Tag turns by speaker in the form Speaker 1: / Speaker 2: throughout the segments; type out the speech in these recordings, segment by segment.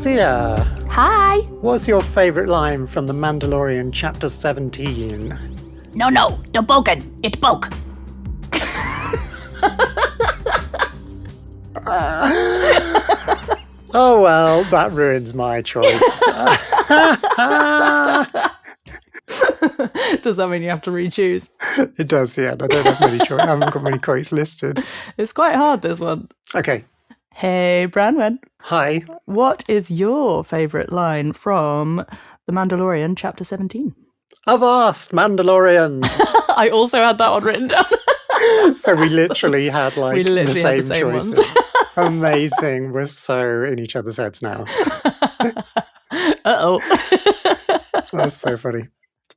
Speaker 1: Seah.
Speaker 2: Hi.
Speaker 1: What's your favourite line from The Mandalorian Chapter 17?
Speaker 2: No, the Bo-Katan. It's Boke.
Speaker 1: Oh well, that ruins my choice.
Speaker 2: Does that mean you have to re-choose?
Speaker 1: It does, yeah. I don't have many choice. I haven't got many quotes listed.
Speaker 2: It's quite hard, this one.
Speaker 1: Okay.
Speaker 2: Hey, Branwen.
Speaker 1: Hi.
Speaker 2: What is your favourite line from The Mandalorian Chapter 17?
Speaker 1: Avast, Mandalorian!
Speaker 2: I also had that one written down.
Speaker 1: So we literally had the same choices.
Speaker 2: Ones.
Speaker 1: Amazing. We're so in each other's heads now.
Speaker 2: Uh-oh.
Speaker 1: That's so funny.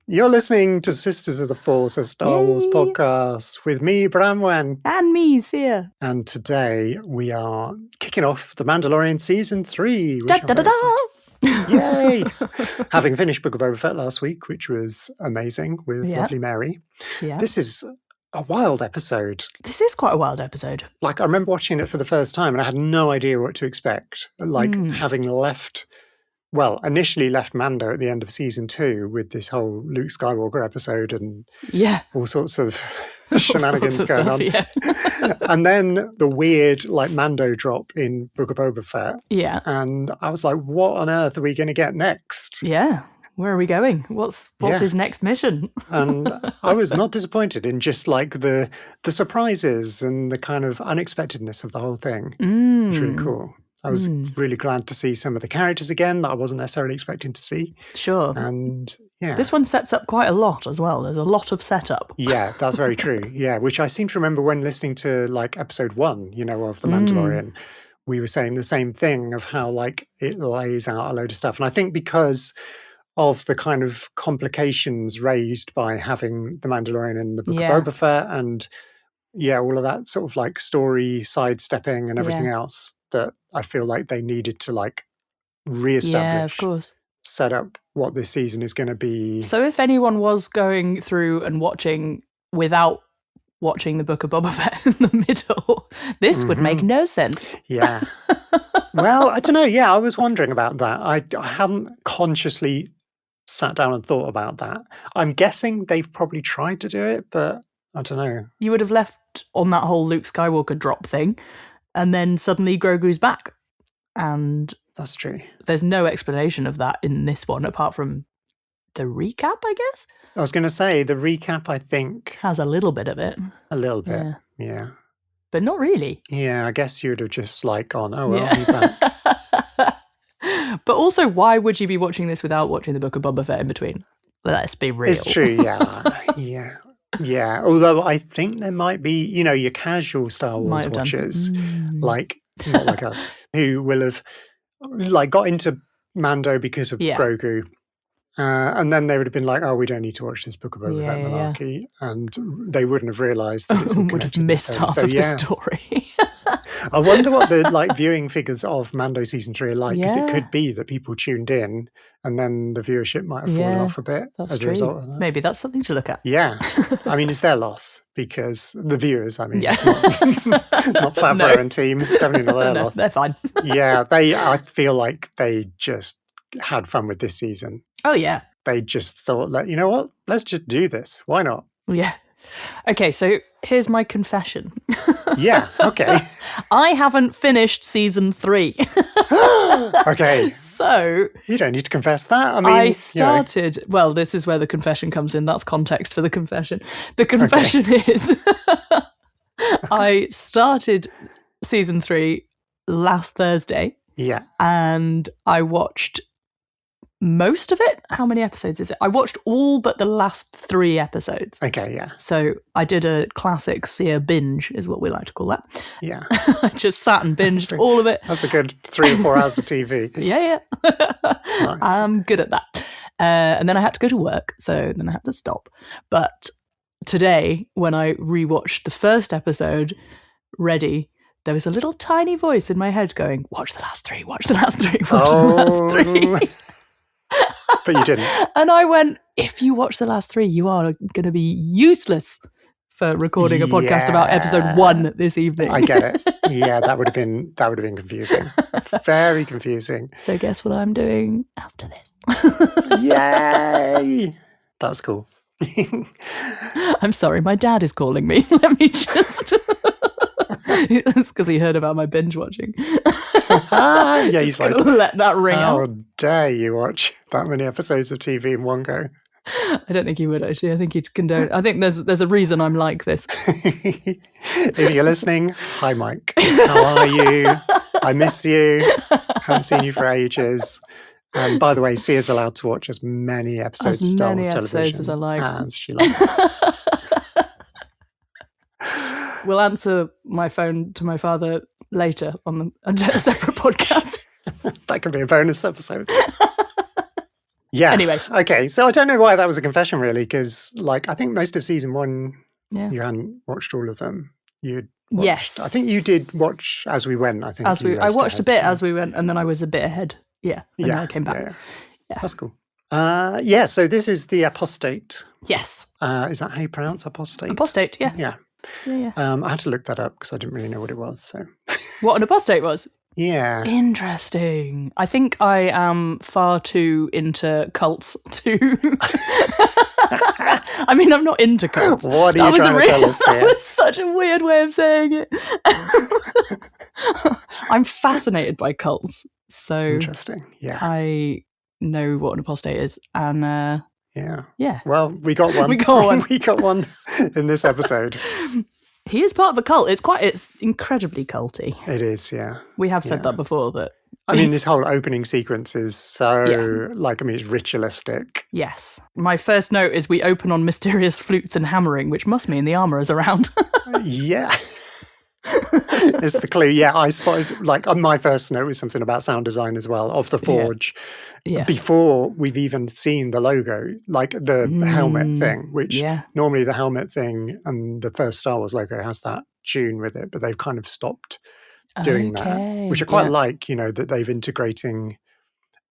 Speaker 1: You're listening to Sisters of the Force, a Star Wars podcast with me, Branwen.
Speaker 2: And me, Seah.
Speaker 1: And today we are kicking off The Mandalorian Season 3. Yay! Having finished Book of Boba Fett last week, which was amazing with lovely Mary. Yeah. This is a wild episode.
Speaker 2: This is quite a wild episode.
Speaker 1: I remember watching it for the first time and I had no idea what to expect. Having initially left Mando at the end of season 2 with this whole Luke Skywalker episode and all sorts of shenanigans going on. Yeah. And then the weird Mando drop in Book of Boba Fett.
Speaker 2: Yeah.
Speaker 1: And I was like, what on earth are we going to get next?
Speaker 2: Yeah. Where are we going? What's his next mission?
Speaker 1: And I was not disappointed in just the surprises and the kind of unexpectedness of the whole thing. It's really cool. I was really glad to see some of the characters again that I wasn't necessarily expecting to see.
Speaker 2: Sure.
Speaker 1: And
Speaker 2: this one sets up quite a lot as well. There's a lot of setup.
Speaker 1: Yeah, that's very true. Yeah, which I seem to remember when listening to episode 1, of The Mandalorian, we were saying the same thing of how it lays out a load of stuff. And I think because of the kind of complications raised by having The Mandalorian in the Book of Boba Fett and all of that sort of story sidestepping and everything else, that I feel like they needed to reestablish,
Speaker 2: of course,
Speaker 1: set up what this season is going to be.
Speaker 2: So if anyone was going through and watching without watching the Book of Boba Fett in the middle, this would make no sense.
Speaker 1: Yeah. Well, I don't know. Yeah, I was wondering about that. I hadn't consciously sat down and thought about that. I'm guessing they've probably tried to do it, but I don't know.
Speaker 2: You would have left on that whole Luke Skywalker drop thing, and then suddenly Grogu's back. And
Speaker 1: that's true.
Speaker 2: There's no explanation of that in this one, apart from the recap, I guess?
Speaker 1: I was going to say, the recap, I think,
Speaker 2: has a little bit of it.
Speaker 1: A little bit, yeah.
Speaker 2: But not really.
Speaker 1: Yeah, I guess you'd have just gone, oh, well, he's back.
Speaker 2: But also, why would you be watching this without watching the Book of Boba Fett in between? Let's be real.
Speaker 1: It's true, yeah. Yeah, although I think there might be, your casual Star Wars watchers, not like us, who will have got into Mando because of Grogu. And then they would have been like, oh, we don't need to watch this Book of Boba Fett malarkey. And they wouldn't have realised that it's all
Speaker 2: would have missed half of the story.
Speaker 1: I wonder what the viewing figures of Mando season 3 are like, because it could be that people tuned in and then the viewership might have fallen off a bit as a result of that.
Speaker 2: Maybe that's something to look at.
Speaker 1: Yeah. I mean, it's their loss, because the viewers, not Favreau and team, it's definitely not their loss.
Speaker 2: They're fine.
Speaker 1: I feel like they just had fun with this season.
Speaker 2: Oh, yeah.
Speaker 1: They just thought, you know what? Let's just do this. Why not?
Speaker 2: Yeah. Okay, so here's my confession.
Speaker 1: Yeah, okay.
Speaker 2: I haven't finished season 3.
Speaker 1: Okay.
Speaker 2: So
Speaker 1: you don't need to confess that. I mean,
Speaker 2: I started. Well, this is where the confession comes in. That's context for the confession. The confession is I started season 3 last Thursday.
Speaker 1: Yeah.
Speaker 2: And I watched most of it. How many episodes is it? I watched all but the last 3 episodes.
Speaker 1: Okay, yeah.
Speaker 2: So I did a classic Seah binge, is what we like to call that.
Speaker 1: Yeah.
Speaker 2: I just sat and binged all of it.
Speaker 1: That's a good 3 or 4 hours of TV.
Speaker 2: Yeah.
Speaker 1: Nice.
Speaker 2: I'm good at that. And then I had to go to work, so then I had to stop. But today, when I rewatched the first episode, ready, there was a little tiny voice in my head going, watch the last 3, watch the last 3, watch the last 3.
Speaker 1: But you didn't.
Speaker 2: And I went, if you watch the last 3, you are going to be useless for recording a podcast about episode 1 this evening.
Speaker 1: I get it. Yeah, that would have been confusing. Very confusing.
Speaker 2: So guess what I'm doing after this?
Speaker 1: Yay! That's cool.
Speaker 2: I'm sorry, my dad is calling me. Let me just... It's because he heard about my binge watching.
Speaker 1: Yeah, he's like,
Speaker 2: let that ring
Speaker 1: how
Speaker 2: out.
Speaker 1: dare you watch that many episodes of TV in one go?
Speaker 2: I don't think he would, actually. I think he'd condone. I think there's a reason I'm like this.
Speaker 1: If you're listening, hi Mike. How are you? I miss you. Haven't seen you for ages. And by the way, Seah's allowed to watch as many episodes of Star Wars television
Speaker 2: as I like.
Speaker 1: as she likes.
Speaker 2: We'll answer my phone to my father later on a separate podcast.
Speaker 1: That could be a bonus episode. Yeah.
Speaker 2: Anyway.
Speaker 1: Okay. So I don't know why that was a confession, really, because I think most of season 1, you hadn't watched all of them. You'd watched,
Speaker 2: yes.
Speaker 1: I think you did watch as we went. I think
Speaker 2: I watched a bit as we went, and then I was a bit ahead. Yeah. And then I came back.
Speaker 1: Yeah. That's cool. So this is the Apostate.
Speaker 2: Yes.
Speaker 1: Is that how you pronounce Apostate?
Speaker 2: Apostate, yeah.
Speaker 1: Yeah.
Speaker 2: Yeah.
Speaker 1: I had to look that up because I didn't really know what it was. So.
Speaker 2: What an apostate was?
Speaker 1: Yeah.
Speaker 2: Interesting. I think I am far too into cults to... I mean, I'm not into cults.
Speaker 1: What are you trying to tell us here?
Speaker 2: That was such a weird way of saying it. I'm fascinated by cults. So
Speaker 1: interesting. Yeah.
Speaker 2: I know what an apostate is. And yeah.
Speaker 1: Well, we got one. We got one in this episode.
Speaker 2: He is part of a cult. It's incredibly culty.
Speaker 1: It is, yeah.
Speaker 2: We have said that before. That
Speaker 1: I mean, this whole opening sequence is so it's ritualistic.
Speaker 2: Yes. My first note is we open on mysterious flutes and hammering, which must mean the armor is around.
Speaker 1: Yeah. It's the clue. Yeah, I spotted, my first note was something about sound design as well, of the forge.
Speaker 2: Yes.
Speaker 1: Before we've even seen the logo, the helmet thing, which normally the helmet thing and the first Star Wars logo has that tune with it, but they've kind of stopped doing that, which I quite like, that they've integrating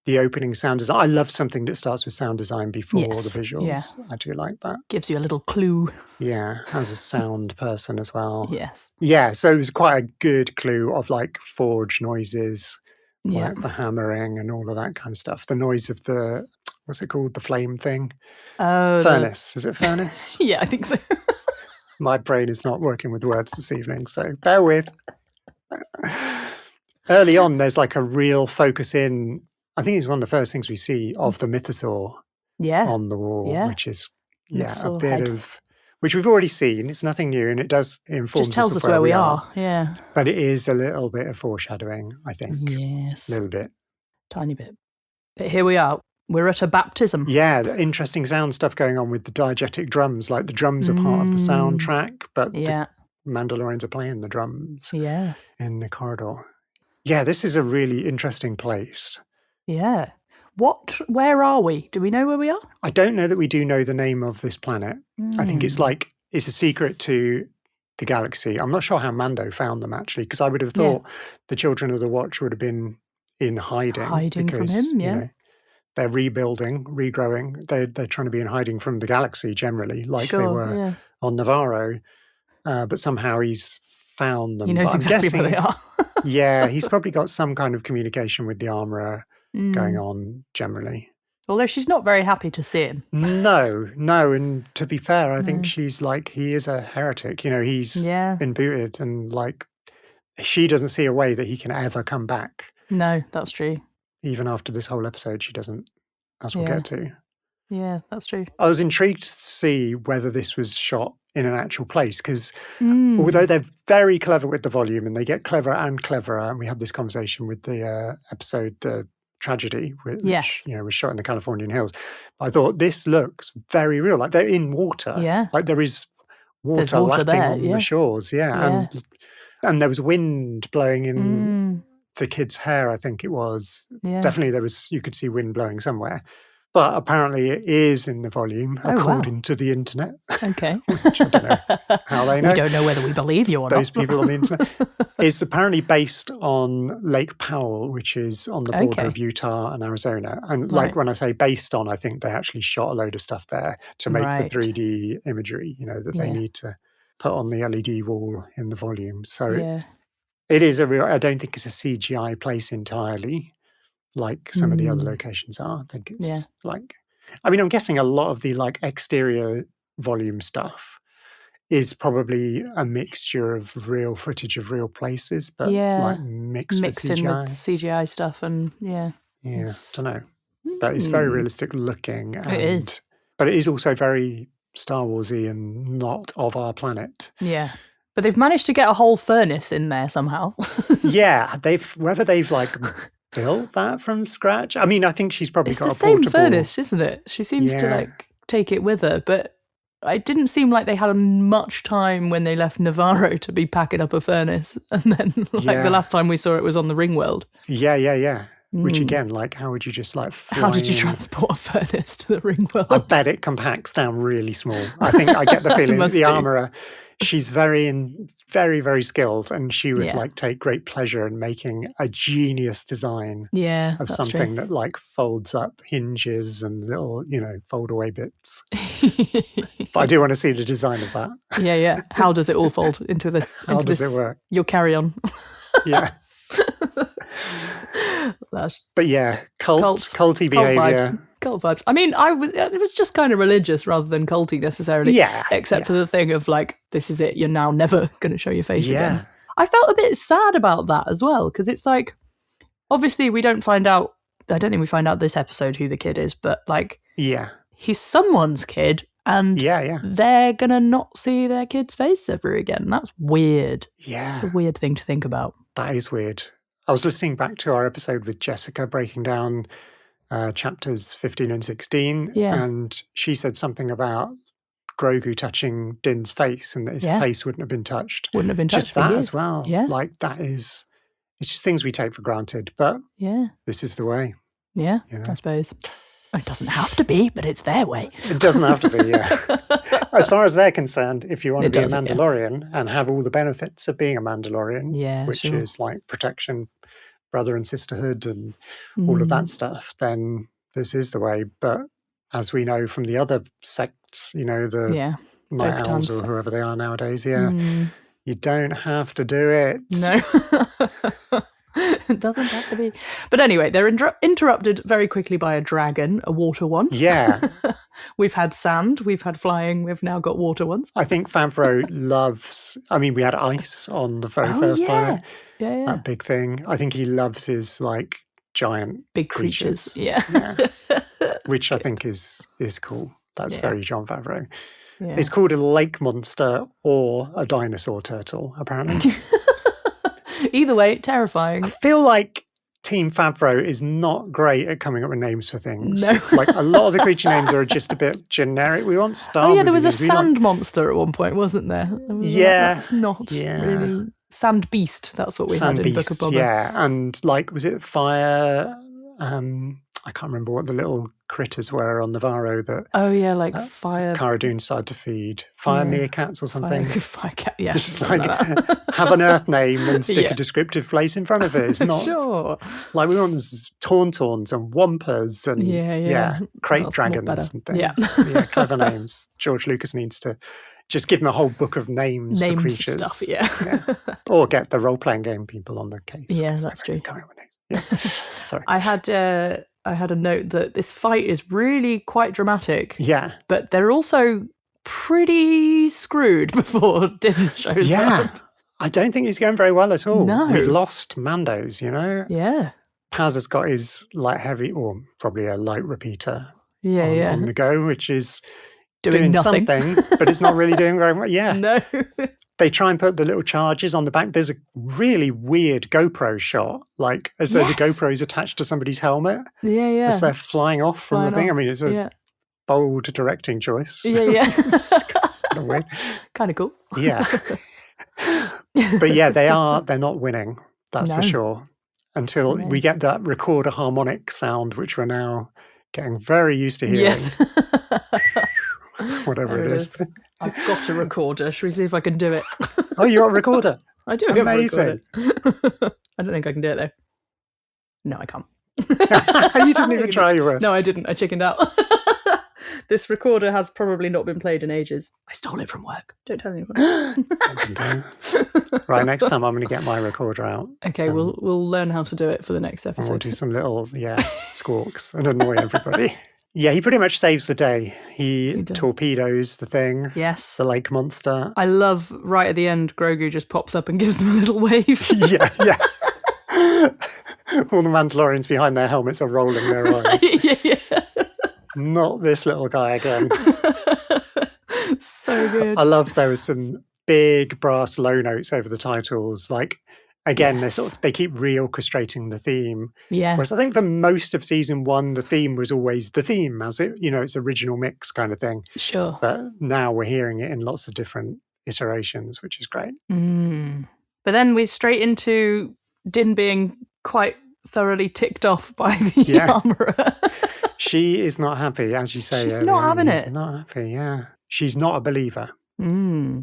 Speaker 1: the opening sound design. I love something that starts with sound design before the visuals. Yeah. I do like that.
Speaker 2: Gives you a little clue.
Speaker 1: Yeah, as a sound person as well.
Speaker 2: Yes.
Speaker 1: Yeah, so it was quite a good clue of forge noises, the hammering and all of that kind of stuff. The noise of the, what's it called? The flame thing?
Speaker 2: Oh.
Speaker 1: Furnace. Is it furnace?
Speaker 2: Yeah, I think so.
Speaker 1: My brain is not working with words this evening, so bear with. Early on, there's a real focus in, I think it's one of the first things we see of the mythosaur on the wall, which is a bit of, which we've already seen. It's nothing new, and it informs
Speaker 2: just tells us where we are. Yeah,
Speaker 1: but it is a little bit of foreshadowing, I think.
Speaker 2: Yes,
Speaker 1: a little bit,
Speaker 2: tiny bit. But here we are. We're at a baptism.
Speaker 1: Yeah, the interesting sound stuff going on with the diegetic drums. The drums are part of the soundtrack, but the Mandalorians are playing the drums.
Speaker 2: Yeah,
Speaker 1: in the corridor. Yeah, this is a really interesting place.
Speaker 2: Yeah. Where are we? Do we know where we are?
Speaker 1: I don't know that we do know the name of this planet. I think it's a secret to the galaxy. I'm not sure how Mando found them, actually, because I would have thought the Children of the Watch would have been in hiding.
Speaker 2: Hiding
Speaker 1: because,
Speaker 2: from him,
Speaker 1: they're rebuilding, regrowing. They're trying to be in hiding from the galaxy generally, they were on Navarro. But somehow he's found them.
Speaker 2: He knows exactly where they are.
Speaker 1: Yeah, he's probably got some kind of communication with the armourer going on generally.
Speaker 2: Although she's not very happy to see him.
Speaker 1: No. And to be fair, I think she's he is a heretic. He's been booted and she doesn't see a way that he can ever come back.
Speaker 2: No, that's true.
Speaker 1: Even after this whole episode, she doesn't, as we'll get to.
Speaker 2: Yeah, that's true.
Speaker 1: I was intrigued to see whether this was shot in an actual place because although they're very clever with the volume and they get cleverer and cleverer, and we had this conversation with the episode The Tragedy, which was shot in the Californian hills, I thought this looks very real. They're in water.
Speaker 2: Yeah.
Speaker 1: There is water lapping
Speaker 2: there,
Speaker 1: on the shores. Yeah. And there was wind blowing in the kid's hair, I think it was. Yeah. Definitely you could see wind blowing somewhere. But apparently it is in the volume, according to the internet.
Speaker 2: Okay.
Speaker 1: Which I don't know how they know.
Speaker 2: We don't know whether we believe you or
Speaker 1: Those
Speaker 2: not.
Speaker 1: people on the internet. It's apparently based on Lake Powell, which is on the border of Utah and Arizona. And when I say based on, I think they actually shot a load of stuff there to make the 3D imagery, that they need to put on the LED wall in the volume. So
Speaker 2: Yeah.
Speaker 1: it is a real, I don't think it's a CGI place entirely, like some of the other locations are. I think it's like, I mean, I'm guessing a lot of the like exterior volume stuff is probably a mixture of real footage of real places, but like mixed with CGI.
Speaker 2: In with CGI stuff, and
Speaker 1: I don't know. But it's very realistic looking. And, it is. But it is also very Star Warsy and not of our planet.
Speaker 2: Yeah. But they've managed to get a whole furnace in there somehow.
Speaker 1: Yeah, whether they've like built that from scratch. I mean, I think she's probably got a portable...
Speaker 2: It's the same furnace, isn't it? She seems to like take it with her, but it didn't seem like they had much time when they left Navarro to be packing up a furnace. And then like the last time we saw it was on the Ringworld.
Speaker 1: Yeah. Which again, like, how would you just like fly
Speaker 2: How did you transport a furnace to the Ringworld?
Speaker 1: I bet it compacts down really small. I think I get the feeling that the armourer, she's very, very skilled, and she would like take great pleasure in making a genius design of something that like folds up hinges and little, fold away bits. But I do want to see the design of that.
Speaker 2: Yeah. How does it all fold into this?
Speaker 1: How does it work?
Speaker 2: Your carry-on.
Speaker 1: Yeah. But yeah, culty behaviour.
Speaker 2: Cult vibes. I mean, it was just kind of religious rather than culty necessarily.
Speaker 1: Yeah.
Speaker 2: Except for the thing of like, this is it, you're now never going to show your face again. I felt a bit sad about that as well, because it's like, obviously we don't find out, I don't think we find out this episode who the kid is, but like, he's someone's kid, and they're going to not see their kid's face ever again. That's weird.
Speaker 1: Yeah.
Speaker 2: It's a weird thing to think about.
Speaker 1: That is weird. I was listening back to our episode with Jessica breaking down chapters 15 and 16, and she said something about Grogu touching Din's face and that his face wouldn't have been touched.
Speaker 2: Wouldn't have been touched
Speaker 1: just that
Speaker 2: years.
Speaker 1: As well.
Speaker 2: Yeah.
Speaker 1: Like it's just things we take for granted, but this is the way.
Speaker 2: Yeah, I suppose. It doesn't have to be, but it's their way.
Speaker 1: It doesn't have to be, As far as they're concerned, if you want to be a Mandalorian and have all the benefits of being a Mandalorian, which is like protection, brother and sisterhood and all of that stuff, then this is the way. But as we know from the other sects, the Night Owls or whoever they are nowadays, you don't have to do it.
Speaker 2: No. It doesn't have to be. But anyway, they're interrupted very quickly by a dragon, a water one.
Speaker 1: Yeah.
Speaker 2: We've had sand, we've had flying, we've now got water ones.
Speaker 1: I think Favreau loves, we had ice on the very first planet.
Speaker 2: Yeah.
Speaker 1: That big thing. I think he loves his like giant
Speaker 2: big creatures. Yeah.
Speaker 1: Which I think is cool. That's very Jon Favreau. Yeah. It's called a lake monster or a dinosaur turtle, apparently.
Speaker 2: Either way, terrifying.
Speaker 1: I feel like Team Favreau is not great at coming up with names for things.
Speaker 2: No.
Speaker 1: Like a lot of the creature names are just a bit generic. We want Star Wars.
Speaker 2: There was a sand monster at one point, wasn't there? That's not really... Sand Beast, that's what we had in Book of Boba.
Speaker 1: Yeah, and like, was it fire... I can't remember what the little critters were on Navarro that...
Speaker 2: Oh, yeah, like fire...
Speaker 1: Cara Dune started to feed. Fire meerkats or something.
Speaker 2: Fire cat, yeah.
Speaker 1: Just like, have an Earth name and stick a descriptive place in front of it. It's not...
Speaker 2: Sure.
Speaker 1: Like, we want Tauntauns and Wampers and... crate dragons and things. Yeah, clever names. George Lucas needs to just give them a whole book of names for creatures.
Speaker 2: Stuff, yeah.
Speaker 1: Or get the role-playing game people on the case.
Speaker 2: Yeah, that's true.
Speaker 1: Yeah. Sorry.
Speaker 2: I had a note that this fight is really quite dramatic.
Speaker 1: Yeah.
Speaker 2: But they're also pretty screwed before Din shows up.
Speaker 1: I don't think he's going very well at all.
Speaker 2: No.
Speaker 1: We've lost Mandos,
Speaker 2: Yeah.
Speaker 1: Paz has got his light heavy, or probably a light repeater
Speaker 2: on
Speaker 1: the go, which is
Speaker 2: doing nothing.
Speaker 1: Something, but it's not really doing very well. Yeah.
Speaker 2: No.
Speaker 1: They try and put the little charges on the back. There's a really weird GoPro shot, like as though the GoPro's attached to somebody's helmet.
Speaker 2: Yeah.
Speaker 1: As they're flying off from the thing. I mean, it's a bold directing choice.
Speaker 2: Yeah.
Speaker 1: It's kind of weird.
Speaker 2: Kind of cool.
Speaker 1: Yeah. But yeah, they're not winning. That's for sure. Until we get that recorder harmonic sound, which we're now getting very used to hearing.
Speaker 2: Yes.
Speaker 1: Whatever it is.
Speaker 2: I've got a recorder. Should we see if I can do it?
Speaker 1: Oh, you got a recorder?
Speaker 2: I do have a recorder. I don't think I can do it, though. No, I can't.
Speaker 1: You didn't even try yours.
Speaker 2: No, I didn't. I chickened out. This recorder has probably not been played in ages. I stole it from work. Don't tell anyone.
Speaker 1: Right, next time I'm going to get my recorder out.
Speaker 2: Okay, we'll learn how to do it for the next episode.
Speaker 1: And we'll do some little, squawks and annoy everybody. Yeah, he pretty much saves the day. He torpedoes the thing.
Speaker 2: Yes.
Speaker 1: The lake monster.
Speaker 2: I love, right at the end, Grogu just pops up and gives them a little wave.
Speaker 1: Yeah. All the Mandalorians behind their helmets are rolling their eyes.
Speaker 2: Yeah.
Speaker 1: Not this little guy again.
Speaker 2: So good.
Speaker 1: I love there was some big brass low notes over the titles. Like, again, they keep reorchestrating the theme.
Speaker 2: Yeah.
Speaker 1: Whereas I think for most of season 1, the theme was always the theme, as it's original mix kind of thing.
Speaker 2: Sure.
Speaker 1: But now we're hearing it in lots of different iterations, which is great.
Speaker 2: But then we're straight into Din being quite thoroughly ticked off by the armourer.
Speaker 1: She is not happy, as you say.
Speaker 2: She's not having it.
Speaker 1: She's not happy, yeah. She's not a believer.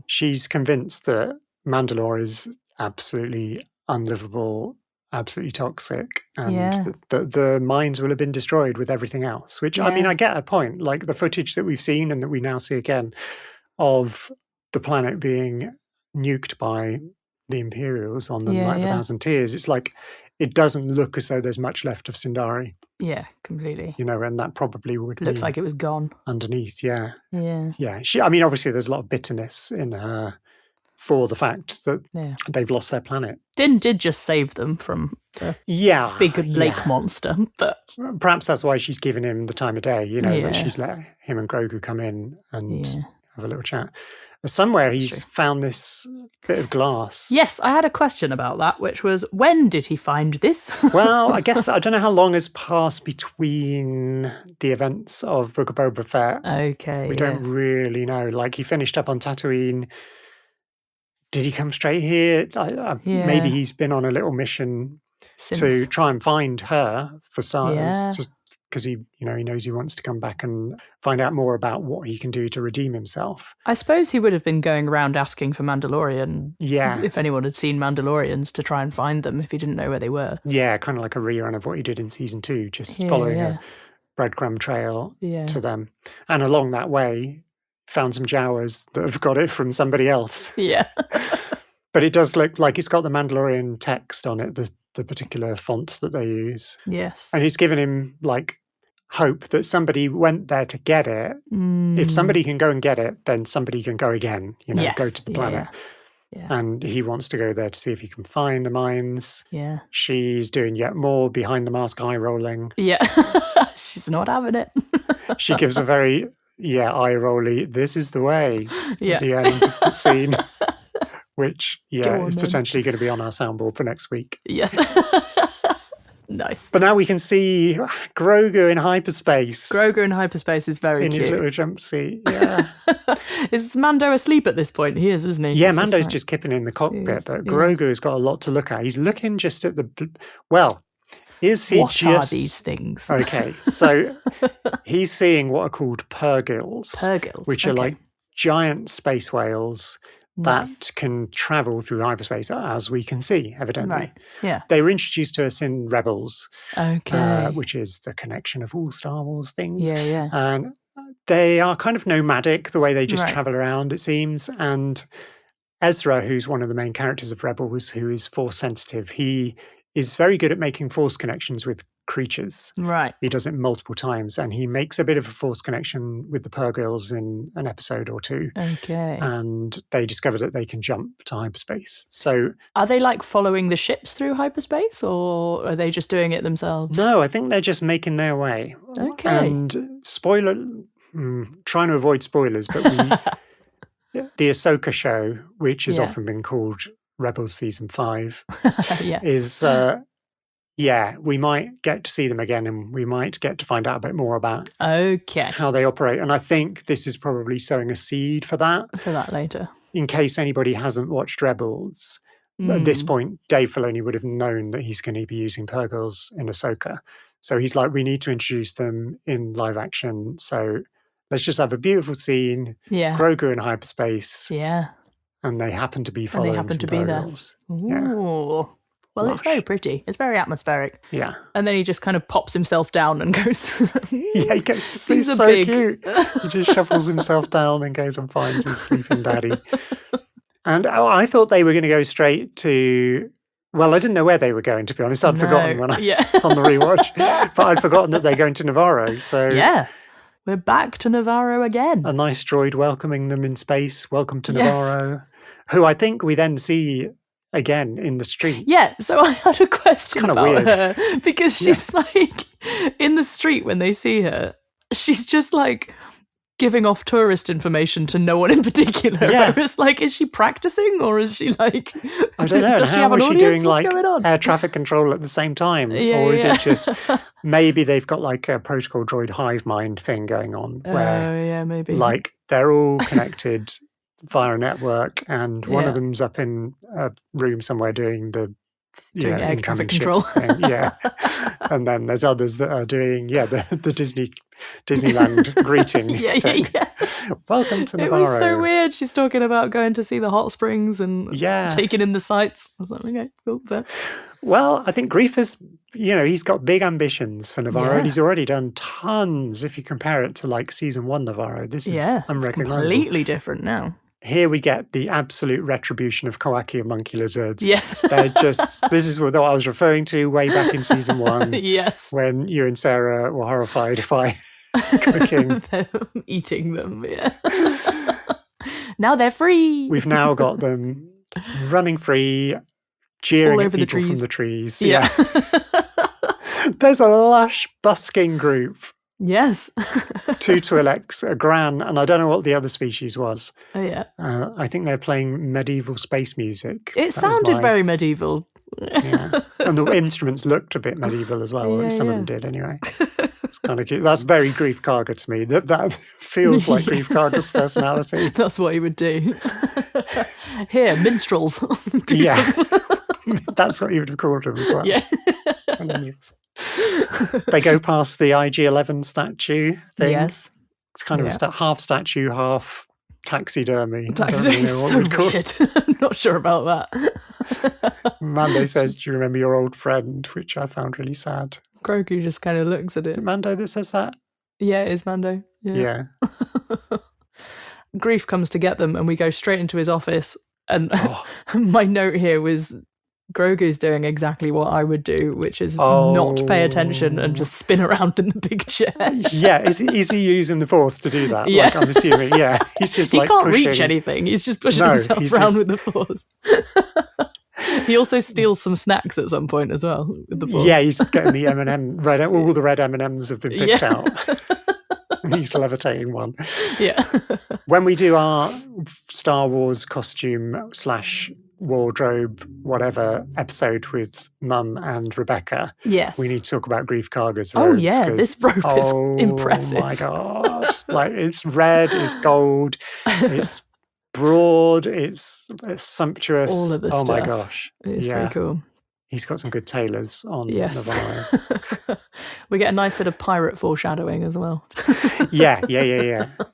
Speaker 1: She's convinced that Mandalore is absolutely unlivable, absolutely toxic, and that the mines will have been destroyed with everything else, which, I mean, I get a point. Like the footage that we've seen and that we now see again of the planet being nuked by the Imperials on the Night of a Thousand Tears, it's like it doesn't look as though there's much left of Sindari.
Speaker 2: Yeah, completely.
Speaker 1: And that probably would
Speaker 2: looks like it was gone
Speaker 1: underneath. Yeah.
Speaker 2: Yeah.
Speaker 1: I mean, obviously, there's a lot of bitterness in her for the fact that they've lost their planet.
Speaker 2: Din did just save them from the big lake monster, but
Speaker 1: perhaps that's why she's given him the time of day. That she's let him and Grogu come in and have a little chat. Somewhere he's found this bit of glass.
Speaker 2: Yes, I had a question about that, which was, when did he find this?
Speaker 1: Well, I guess I don't know how long has passed between the events of Book of Boba Fett.
Speaker 2: Okay.
Speaker 1: We don't really know. Like, he finished up on Tatooine. Did he come straight here? Maybe he's been on a little mission to try and find her, for starters, just because he knows he wants to come back and find out more about what he can do to redeem himself.
Speaker 2: I suppose he would have been going around asking for Mandalorian. Yeah. If anyone had seen Mandalorians, to try and find them if he didn't know where they were.
Speaker 1: Yeah, kind of like a rerun of what he did in season 2, just following a breadcrumb trail to them. And along that way, found some Jawas that have got it from somebody else.
Speaker 2: Yeah.
Speaker 1: But it does look like it's got the Mandalorian text on it, the particular font that they use.
Speaker 2: Yes.
Speaker 1: And he's given him, like, hope that somebody went there to get it. If somebody can go and get it, then somebody can go again, go to the planet.
Speaker 2: Yeah.
Speaker 1: And he wants to go there to see if he can find the mines.
Speaker 2: Yeah.
Speaker 1: She's doing yet more behind the mask eye rolling.
Speaker 2: Yeah. She's not having it.
Speaker 1: She gives a very, eye rolly, this is the way at the end of the scene. Which, is potentially going to be on our soundboard for next week.
Speaker 2: Yes. Nice.
Speaker 1: But now we can see Grogu in hyperspace.
Speaker 2: Grogu in hyperspace is very cute.
Speaker 1: In his little jumpsuit, yeah.
Speaker 2: Is Mando asleep at this point? He is, isn't he?
Speaker 1: Yeah, Mando's just kipping in the cockpit, but Grogu's got a lot to look at. He's looking just at the... Well, is he
Speaker 2: what are these things?
Speaker 1: Okay, so he's seeing what are called purrgils.
Speaker 2: Purrgils,
Speaker 1: which are like giant space whales that can travel through hyperspace, as we can see, evidently.
Speaker 2: Right. Yeah.
Speaker 1: They were introduced to us in Rebels,
Speaker 2: okay,
Speaker 1: which is the connection of all Star Wars things.
Speaker 2: Yeah.
Speaker 1: And they are kind of nomadic, the way they just travel around, it seems. And Ezra, who's one of the main characters of Rebels, who is Force sensitive, he is very good at making Force connections with creatures.
Speaker 2: Right.
Speaker 1: He does it multiple times, and he makes a bit of a Force connection with the purrgils in an episode or two.
Speaker 2: Okay.
Speaker 1: And they discover that they can jump to hyperspace. So
Speaker 2: are they like following the ships through hyperspace, or are they just doing it themselves?
Speaker 1: No, I think they're just making their way.
Speaker 2: Okay.
Speaker 1: And trying to avoid spoilers, but the Ahsoka show, which has often been called Rebels Season 5, is... we might get to see them again, and we might get to find out a bit more about how they operate. And I think this is probably sowing a seed for that.
Speaker 2: For that later.
Speaker 1: In case anybody hasn't watched Rebels, at this point, Dave Filoni would have known that he's going to be using purrgils in Ahsoka. So he's like, we need to introduce them in live action. So let's just have a beautiful scene.
Speaker 2: Yeah.
Speaker 1: Grogu in hyperspace.
Speaker 2: Yeah.
Speaker 1: And they happen to be following some purrgils.
Speaker 2: Ooh. Well,
Speaker 1: lush.
Speaker 2: it's very pretty. It's very atmospheric.
Speaker 1: Yeah.
Speaker 2: And then he just kind of pops himself down and goes.
Speaker 1: Yeah, he gets to sleep.
Speaker 2: He's
Speaker 1: So
Speaker 2: big.
Speaker 1: cute. He just shuffles himself down and goes and finds his sleeping daddy. And I thought they were going to go straight to... Well, I didn't know where they were going, to be honest. I'd forgotten when on the rewatch. But I'd forgotten that they're going to Navarro. So
Speaker 2: yeah. We're back to Navarro again.
Speaker 1: A nice droid welcoming them in space. Welcome to Navarro. Who I think we then see again in the street.
Speaker 2: Yeah, so I had a question about
Speaker 1: weird.
Speaker 2: her because she's like in the street when they see her, she's just like giving off tourist information to no one in particular.
Speaker 1: Yeah.
Speaker 2: It's like, is she practicing or is she like
Speaker 1: I don't know.
Speaker 2: does she
Speaker 1: How
Speaker 2: have an
Speaker 1: is she
Speaker 2: audience?
Speaker 1: doing
Speaker 2: What's
Speaker 1: like
Speaker 2: going on?
Speaker 1: air traffic control at the same time?
Speaker 2: Yeah,
Speaker 1: or is
Speaker 2: yeah.
Speaker 1: it just maybe they've got like a protocol droid hive mind thing going on where
Speaker 2: yeah, maybe.
Speaker 1: like they're all connected via a network and one
Speaker 2: Yeah.
Speaker 1: of them's up in a room somewhere doing the
Speaker 2: Doing air traffic
Speaker 1: incoming ships
Speaker 2: control.
Speaker 1: thing. Yeah. And then there's others that are doing the Disneyland greeting thing. Welcome to
Speaker 2: It
Speaker 1: Navarro.
Speaker 2: was so weird. She's talking about going to see the hot springs and
Speaker 1: Yeah.
Speaker 2: taking in the sights. I was like, okay, cool. Fair.
Speaker 1: Well, I think Grief is, he's got big ambitions for Navarro.
Speaker 2: Yeah.
Speaker 1: He's already done tons if you compare it to like season 1 Navarro. This is
Speaker 2: It's
Speaker 1: unrecognizable.
Speaker 2: completely different now.
Speaker 1: Here we get the absolute retribution of Kawaki and monkey lizards.
Speaker 2: Yes.
Speaker 1: They're just, this is what I was referring to way back in season 1
Speaker 2: Yes.
Speaker 1: when you and Sarah were horrified by cooking.
Speaker 2: Them eating them, yeah. Now they're free.
Speaker 1: We've now got them running free, cheering
Speaker 2: All
Speaker 1: at
Speaker 2: over the
Speaker 1: people from
Speaker 2: trees.
Speaker 1: the trees.
Speaker 2: Yeah.
Speaker 1: There's a lush busking group.
Speaker 2: Yes.
Speaker 1: 2 Twi'leks, a Gran, and I don't know what the other species was.
Speaker 2: Oh, yeah.
Speaker 1: I think they're playing medieval space music.
Speaker 2: It sounded very medieval.
Speaker 1: Yeah. And the instruments looked a bit medieval as well.
Speaker 2: Yeah,
Speaker 1: Some of them did anyway. It's kind of cute. That's very Grief Karga to me. That feels like Grief Karga's personality.
Speaker 2: That's what he would do. Here, minstrels. Do
Speaker 1: Yeah.
Speaker 2: some-
Speaker 1: That's what you would have called them as well.
Speaker 2: Yeah.
Speaker 1: They go past the IG-11 statue thing.
Speaker 2: Yes.
Speaker 1: It's kind of
Speaker 2: Yeah.
Speaker 1: half statue, half taxidermy. I don't
Speaker 2: Taxidermy
Speaker 1: really know
Speaker 2: is
Speaker 1: what
Speaker 2: so
Speaker 1: we'd call it.
Speaker 2: weird. I'm not sure about that.
Speaker 1: Mando says, "Do you remember your old friend?" Which I found really sad.
Speaker 2: Grogu just kind of looks at
Speaker 1: Is
Speaker 2: it.
Speaker 1: it Mando that says that?
Speaker 2: Yeah, it is Mando.
Speaker 1: Yeah.
Speaker 2: Grief comes to get them and we go straight into his office. And
Speaker 1: Oh.
Speaker 2: my note here was Grogu's doing exactly what I would do, which is not pay attention and just spin around in the big chair.
Speaker 1: Yeah, is he using the Force to do that?
Speaker 2: Yeah.
Speaker 1: Like, I'm assuming, yeah. He's just
Speaker 2: He
Speaker 1: like
Speaker 2: can't
Speaker 1: pushing.
Speaker 2: reach anything. He's just pushing
Speaker 1: No,
Speaker 2: himself
Speaker 1: he's
Speaker 2: around
Speaker 1: just-
Speaker 2: with the Force. He also steals some snacks at some point as well with the Force.
Speaker 1: Yeah, he's getting the M&M, all the red M&Ms have been picked out. And he's levitating one.
Speaker 2: Yeah.
Speaker 1: When we do our Star Wars costume / wardrobe, whatever episode with Mum and Rebecca,
Speaker 2: Yes.
Speaker 1: we need to talk about Grief Karga's
Speaker 2: Oh,
Speaker 1: robes.
Speaker 2: yeah,
Speaker 1: 'cause-
Speaker 2: this robe is impressive.
Speaker 1: Oh my God. Like, it's red, it's gold, it's broad, it's sumptuous.
Speaker 2: All of the
Speaker 1: Oh my
Speaker 2: stuff.
Speaker 1: gosh.
Speaker 2: It's
Speaker 1: Yeah.
Speaker 2: pretty cool.
Speaker 1: He's got some good tailors on
Speaker 2: Yes.
Speaker 1: Navarro.
Speaker 2: We get a nice bit of pirate foreshadowing as well.
Speaker 1: Yeah.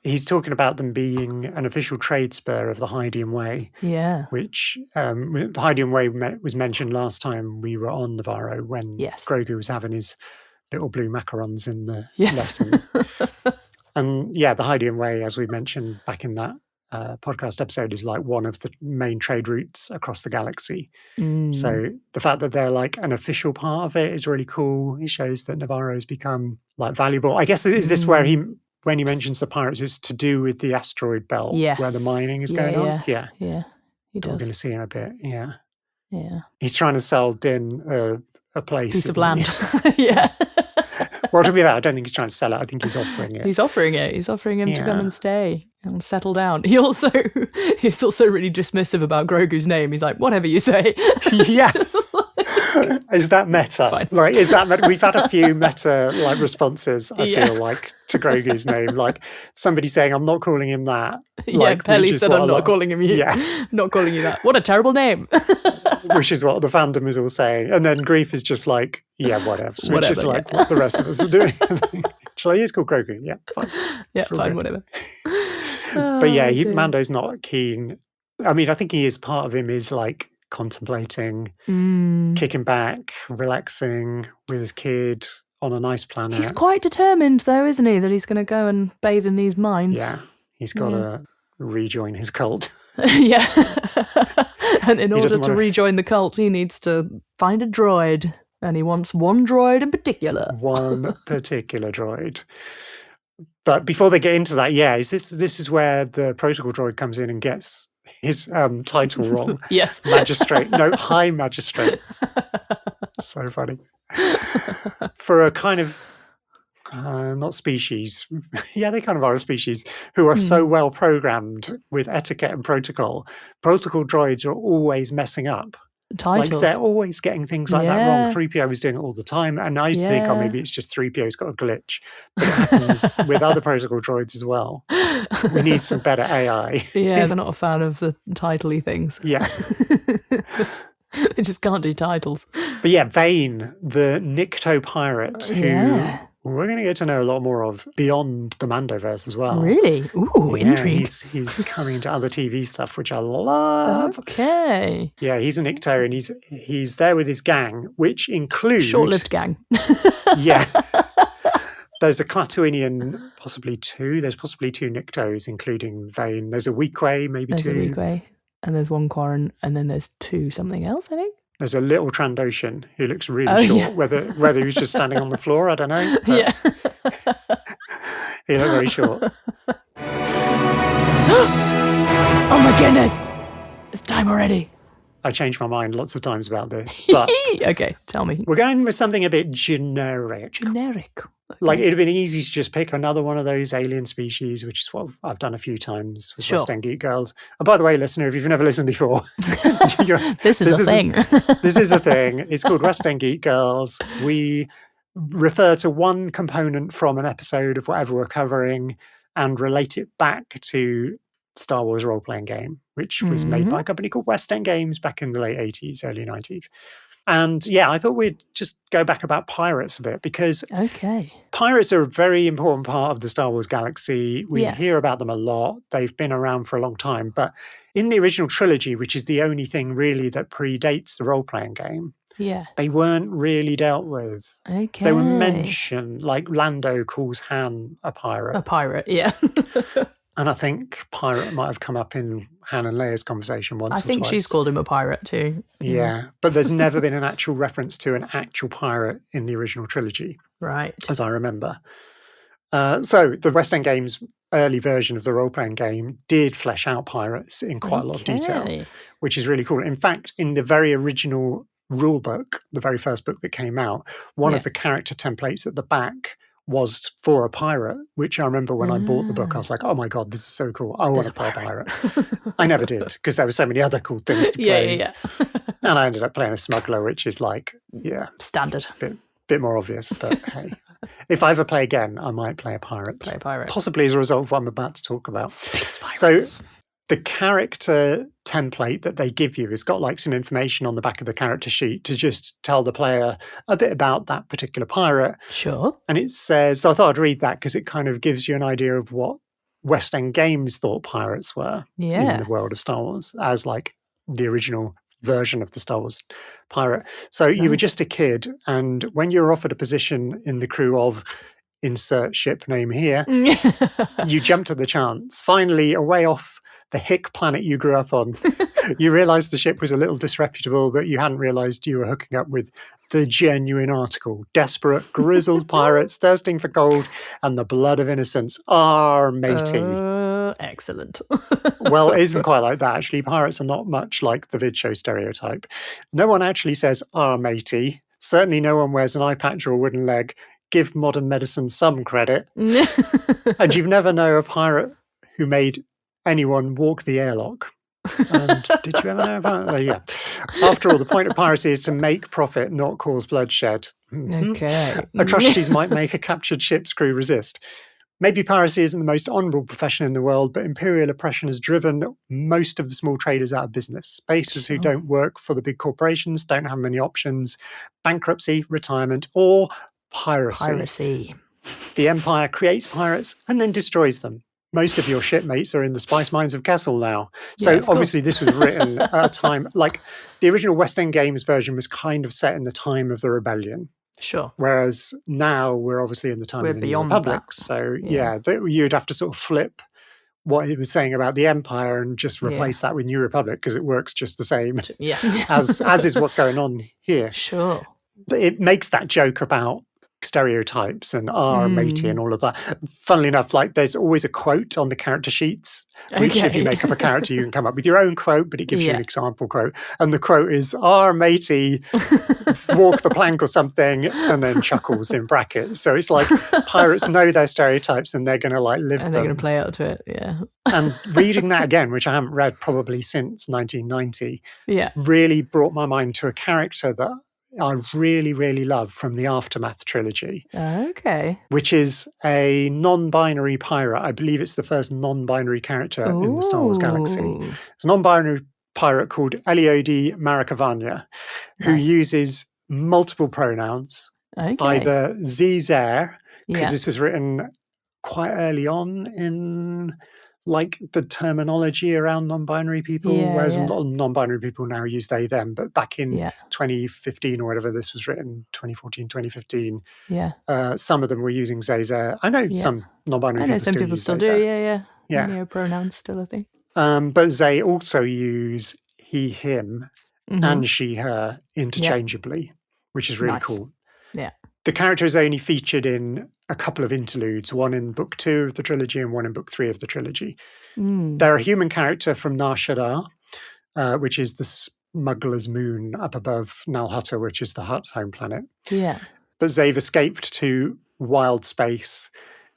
Speaker 1: He's talking about them being an official trade spur of the Hydian Way,
Speaker 2: Yeah.
Speaker 1: which the Hydian Way was mentioned last time we were on Navarro when
Speaker 2: Yes.
Speaker 1: Grogu was having his little blue macarons in the
Speaker 2: Yes.
Speaker 1: lesson. And yeah, the Hydian Way, as we mentioned back in that podcast episode, is like one of the main trade routes across the galaxy.
Speaker 2: Mm.
Speaker 1: So the fact that they're like an official part of it is really cool. It shows that Navarro's become like valuable. I guess is this where when he mentions the pirates, is to do with the asteroid belt where the
Speaker 2: Yes.
Speaker 1: mining is
Speaker 2: Yeah,
Speaker 1: going on?
Speaker 2: yeah.
Speaker 1: Yeah.
Speaker 2: Yeah. He
Speaker 1: That we're
Speaker 2: does.
Speaker 1: going to see in a bit. Yeah.
Speaker 2: Yeah.
Speaker 1: He's trying to sell Din a place.
Speaker 2: Piece of
Speaker 1: isn't
Speaker 2: land.
Speaker 1: he?
Speaker 2: Yeah.
Speaker 1: Well, to be fair, I don't think he's trying to sell it. I think he's offering it.
Speaker 2: He's offering it. He's offering him to come
Speaker 1: Yeah.
Speaker 2: and stay and settle down. He's also really dismissive about Grogu's name. He's like, whatever you say.
Speaker 1: Yeah. Is that meta?
Speaker 2: Fine.
Speaker 1: Like, is that meta? We've had a few meta like responses, I
Speaker 2: Yeah.
Speaker 1: feel like, to Grogu's name. Like somebody saying, I'm not calling him that.
Speaker 2: Yeah,
Speaker 1: Like,
Speaker 2: Pelly
Speaker 1: which is
Speaker 2: said,
Speaker 1: what
Speaker 2: I'm
Speaker 1: a
Speaker 2: not
Speaker 1: lot-
Speaker 2: calling him you.
Speaker 1: Yeah.
Speaker 2: Not calling you that. What a terrible name.
Speaker 1: Which is what the fandom is all saying. And then Grief is just like, yeah, whatever. Which is
Speaker 2: Whatever,
Speaker 1: like
Speaker 2: yeah.
Speaker 1: what the rest of us are doing. Shall I use called Grogu? Yeah, fine.
Speaker 2: Yeah,
Speaker 1: It's all
Speaker 2: fine,
Speaker 1: good.
Speaker 2: whatever.
Speaker 1: But yeah,
Speaker 2: Oh, dear.
Speaker 1: Mando's not keen. I mean, I think he is part of him is like contemplating,
Speaker 2: Mm.
Speaker 1: kicking back, relaxing with his kid on a nice planet.
Speaker 2: He's quite determined, though, isn't he, that he's going to go and bathe in these mines?
Speaker 1: Yeah, he's got to rejoin his cult.
Speaker 2: Yeah. And in order
Speaker 1: doesn't
Speaker 2: to
Speaker 1: wanna-
Speaker 2: rejoin the cult, he needs to find a droid. And he wants one droid in particular.
Speaker 1: One particular droid. But before they get into that, this is where the protocol droid comes in and gets his title wrong.
Speaker 2: Yes.
Speaker 1: Magistrate. No, High Magistrate. So funny. For a kind of, not species. Yeah, they kind of are a species who are so well programmed with etiquette and protocol. Protocol droids are always messing up.
Speaker 2: Titles.
Speaker 1: Like, they're always getting things like that wrong. 3PO was doing it all the time. And I used to think, oh, maybe it's just 3PO's got a glitch. But it happens with other protocol droids as well. We need some better AI.
Speaker 2: Yeah, they're not a fan of the title-y things.
Speaker 1: Yeah.
Speaker 2: They just can't do titles.
Speaker 1: But yeah, Vane, the Nikto pirate, who we're going to get to know a lot more of beyond the Mandoverse as well.
Speaker 2: Really? Ooh, intrigue.
Speaker 1: He's coming to other TV stuff, which I love.
Speaker 2: Okay.
Speaker 1: Yeah, he's a Nikto, and he's there with his gang, which includes...
Speaker 2: Short-lived gang.
Speaker 1: Yeah. There's a Klatooinian, possibly two. There's possibly two Niktos, including Vane. There's a Weequay, maybe
Speaker 2: There's
Speaker 1: two.
Speaker 2: a Weequay, and there's one Quarren, and then there's two something else, I think.
Speaker 1: There's a little Trandoshan who looks really short.
Speaker 2: Yeah.
Speaker 1: Whether he's just standing on the floor, I don't know.
Speaker 2: Yeah.
Speaker 1: He looked very short.
Speaker 2: Oh my goodness! It's time already.
Speaker 1: I changed my mind lots of times about this, but
Speaker 2: Okay, tell me.
Speaker 1: we're going with something a bit generic.
Speaker 2: Generic. Okay.
Speaker 1: Like, it'd have been ezy to just pick another one of those alien species, which is what I've done a few times with
Speaker 2: Sure.
Speaker 1: End Geek Girls. And by the way, listener, if you've never listened before,
Speaker 2: This is a thing.
Speaker 1: This is a thing. It's called End Geek Girls. We refer to one component from an episode of whatever we're covering and relate it back to Star Wars role-playing game, which was made by a company called West End Games back in the late 80s, early 90s. And yeah, I thought we'd just go back about pirates a bit, because pirates are a very important part of the Star Wars galaxy. We hear about them a lot. They've been around for a long time. But in the original trilogy, which is the only thing really that predates the role-playing game, they weren't really dealt with.
Speaker 2: Okay.
Speaker 1: They were mentioned, like Lando calls Han a pirate.
Speaker 2: A pirate, yeah.
Speaker 1: And I think pirate might have come up in Han and Leia's conversation once or twice.
Speaker 2: I think she's called him a pirate too.
Speaker 1: Yeah, but there's never been an actual reference to an actual pirate in the original trilogy.
Speaker 2: Right.
Speaker 1: As I remember. So the West End Games early version of the role-playing game did flesh out pirates in quite a lot of detail, which is really cool. In fact, in the very original rule book, the very first book that came out, one of the character templates at the back was for a pirate, which I remember when I bought the book, I was like, oh my God, this is so cool. I want to play a pirate. I never did, because there were so many other cool things to play.
Speaker 2: Yeah.
Speaker 1: And I ended up playing a smuggler, which is like,
Speaker 2: standard.
Speaker 1: Bit more obvious, but hey. If I ever play again, I might play a pirate. Possibly as a result of what I'm about to talk about. So the character template that they give you has got like some information on the back of the character sheet to just tell the player a bit about that particular pirate.
Speaker 2: Sure.
Speaker 1: And it says, so I thought I'd read that because it kind of gives you an idea of what West End Games thought pirates were in the world of Star Wars, as like the original version of the Star Wars pirate. So you were just a kid, and when you were offered a position in the crew of insert ship name here, you jumped at the chance. Finally, away off the hick planet you grew up on, you realised the ship was a little disreputable, but you hadn't realised you were hooking up with the genuine article. Desperate, grizzled pirates thirsting for gold and the blood of innocence. Are matey.
Speaker 2: Excellent.
Speaker 1: Well, it isn't quite like that. Actually, pirates are not much like the vid show stereotype. No one actually says, "Ah, matey." Certainly no one wears an eye patch or a wooden leg. Give modern medicine some credit. And you've never known a pirate who made anyone walk the airlock. And did you ever know about that? Yeah. After all, the point of piracy is to make profit, not cause bloodshed.
Speaker 2: Okay.
Speaker 1: Atrocities might make a captured ship's crew resist. Maybe piracy isn't the most honourable profession in the world, but imperial oppression has driven most of the small traders out of business. Spacers who don't work for the big corporations, don't have many options. Bankruptcy, retirement, or piracy.
Speaker 2: Piracy.
Speaker 1: The Empire creates pirates and then destroys them. most of your shipmates are in the spice mines of Kessel now.
Speaker 2: Yeah,
Speaker 1: So
Speaker 2: of course.
Speaker 1: obviously this was written at a time, like the original West End Games version was kind of set in the time of the rebellion.
Speaker 2: Sure.
Speaker 1: Whereas now we're obviously in the time
Speaker 2: We're
Speaker 1: of the New
Speaker 2: beyond
Speaker 1: Republic.
Speaker 2: that.
Speaker 1: So
Speaker 2: Yeah.
Speaker 1: you'd have to sort of flip what it was saying about the Empire and just replace that with New Republic because it works just the same
Speaker 2: Yeah.
Speaker 1: as is what's going on here.
Speaker 2: Sure.
Speaker 1: It makes that joke about stereotypes and matey and all of that. Funnily enough, like there's always a quote on the character sheets, which if you make up a character, you can come up with your own quote, but it gives you an example quote. And the quote is, matey, walk the plank or something, and then chuckles in brackets. So it's like pirates know their stereotypes and they're going to like live
Speaker 2: and they're going to play out to it. Yeah.
Speaker 1: And reading that again, which I haven't read probably since 1990, really brought my mind to a character that I really, really love from the Aftermath trilogy.
Speaker 2: Okay.
Speaker 1: Which is a non-binary pirate. I believe it's the first non-binary character in the Star Wars galaxy. It's a non-binary pirate called Eliodi Maracavania, who uses multiple pronouns, either Zzer, because this was written quite early on in like the terminology around non-binary people, whereas a lot of non-binary people now use they, them. But back in 2015 or whatever this was written, 2014, 2015, some of them were using they. I know some non-binary people
Speaker 2: some
Speaker 1: still
Speaker 2: people
Speaker 1: use
Speaker 2: still
Speaker 1: they.
Speaker 2: do, Neo-pronouns still, I think.
Speaker 1: But they also use he, him, and she, her interchangeably, which is really cool.
Speaker 2: Yeah.
Speaker 1: The character is only featured in a couple of interludes, one in book 2 of the trilogy and one in book 3 of the trilogy. They're a human character from Nar Shaddaa, which is the smuggler's moon up above Nal Hutta, which is the Hutt's home planet.
Speaker 2: Yeah.
Speaker 1: But they've escaped to wild space.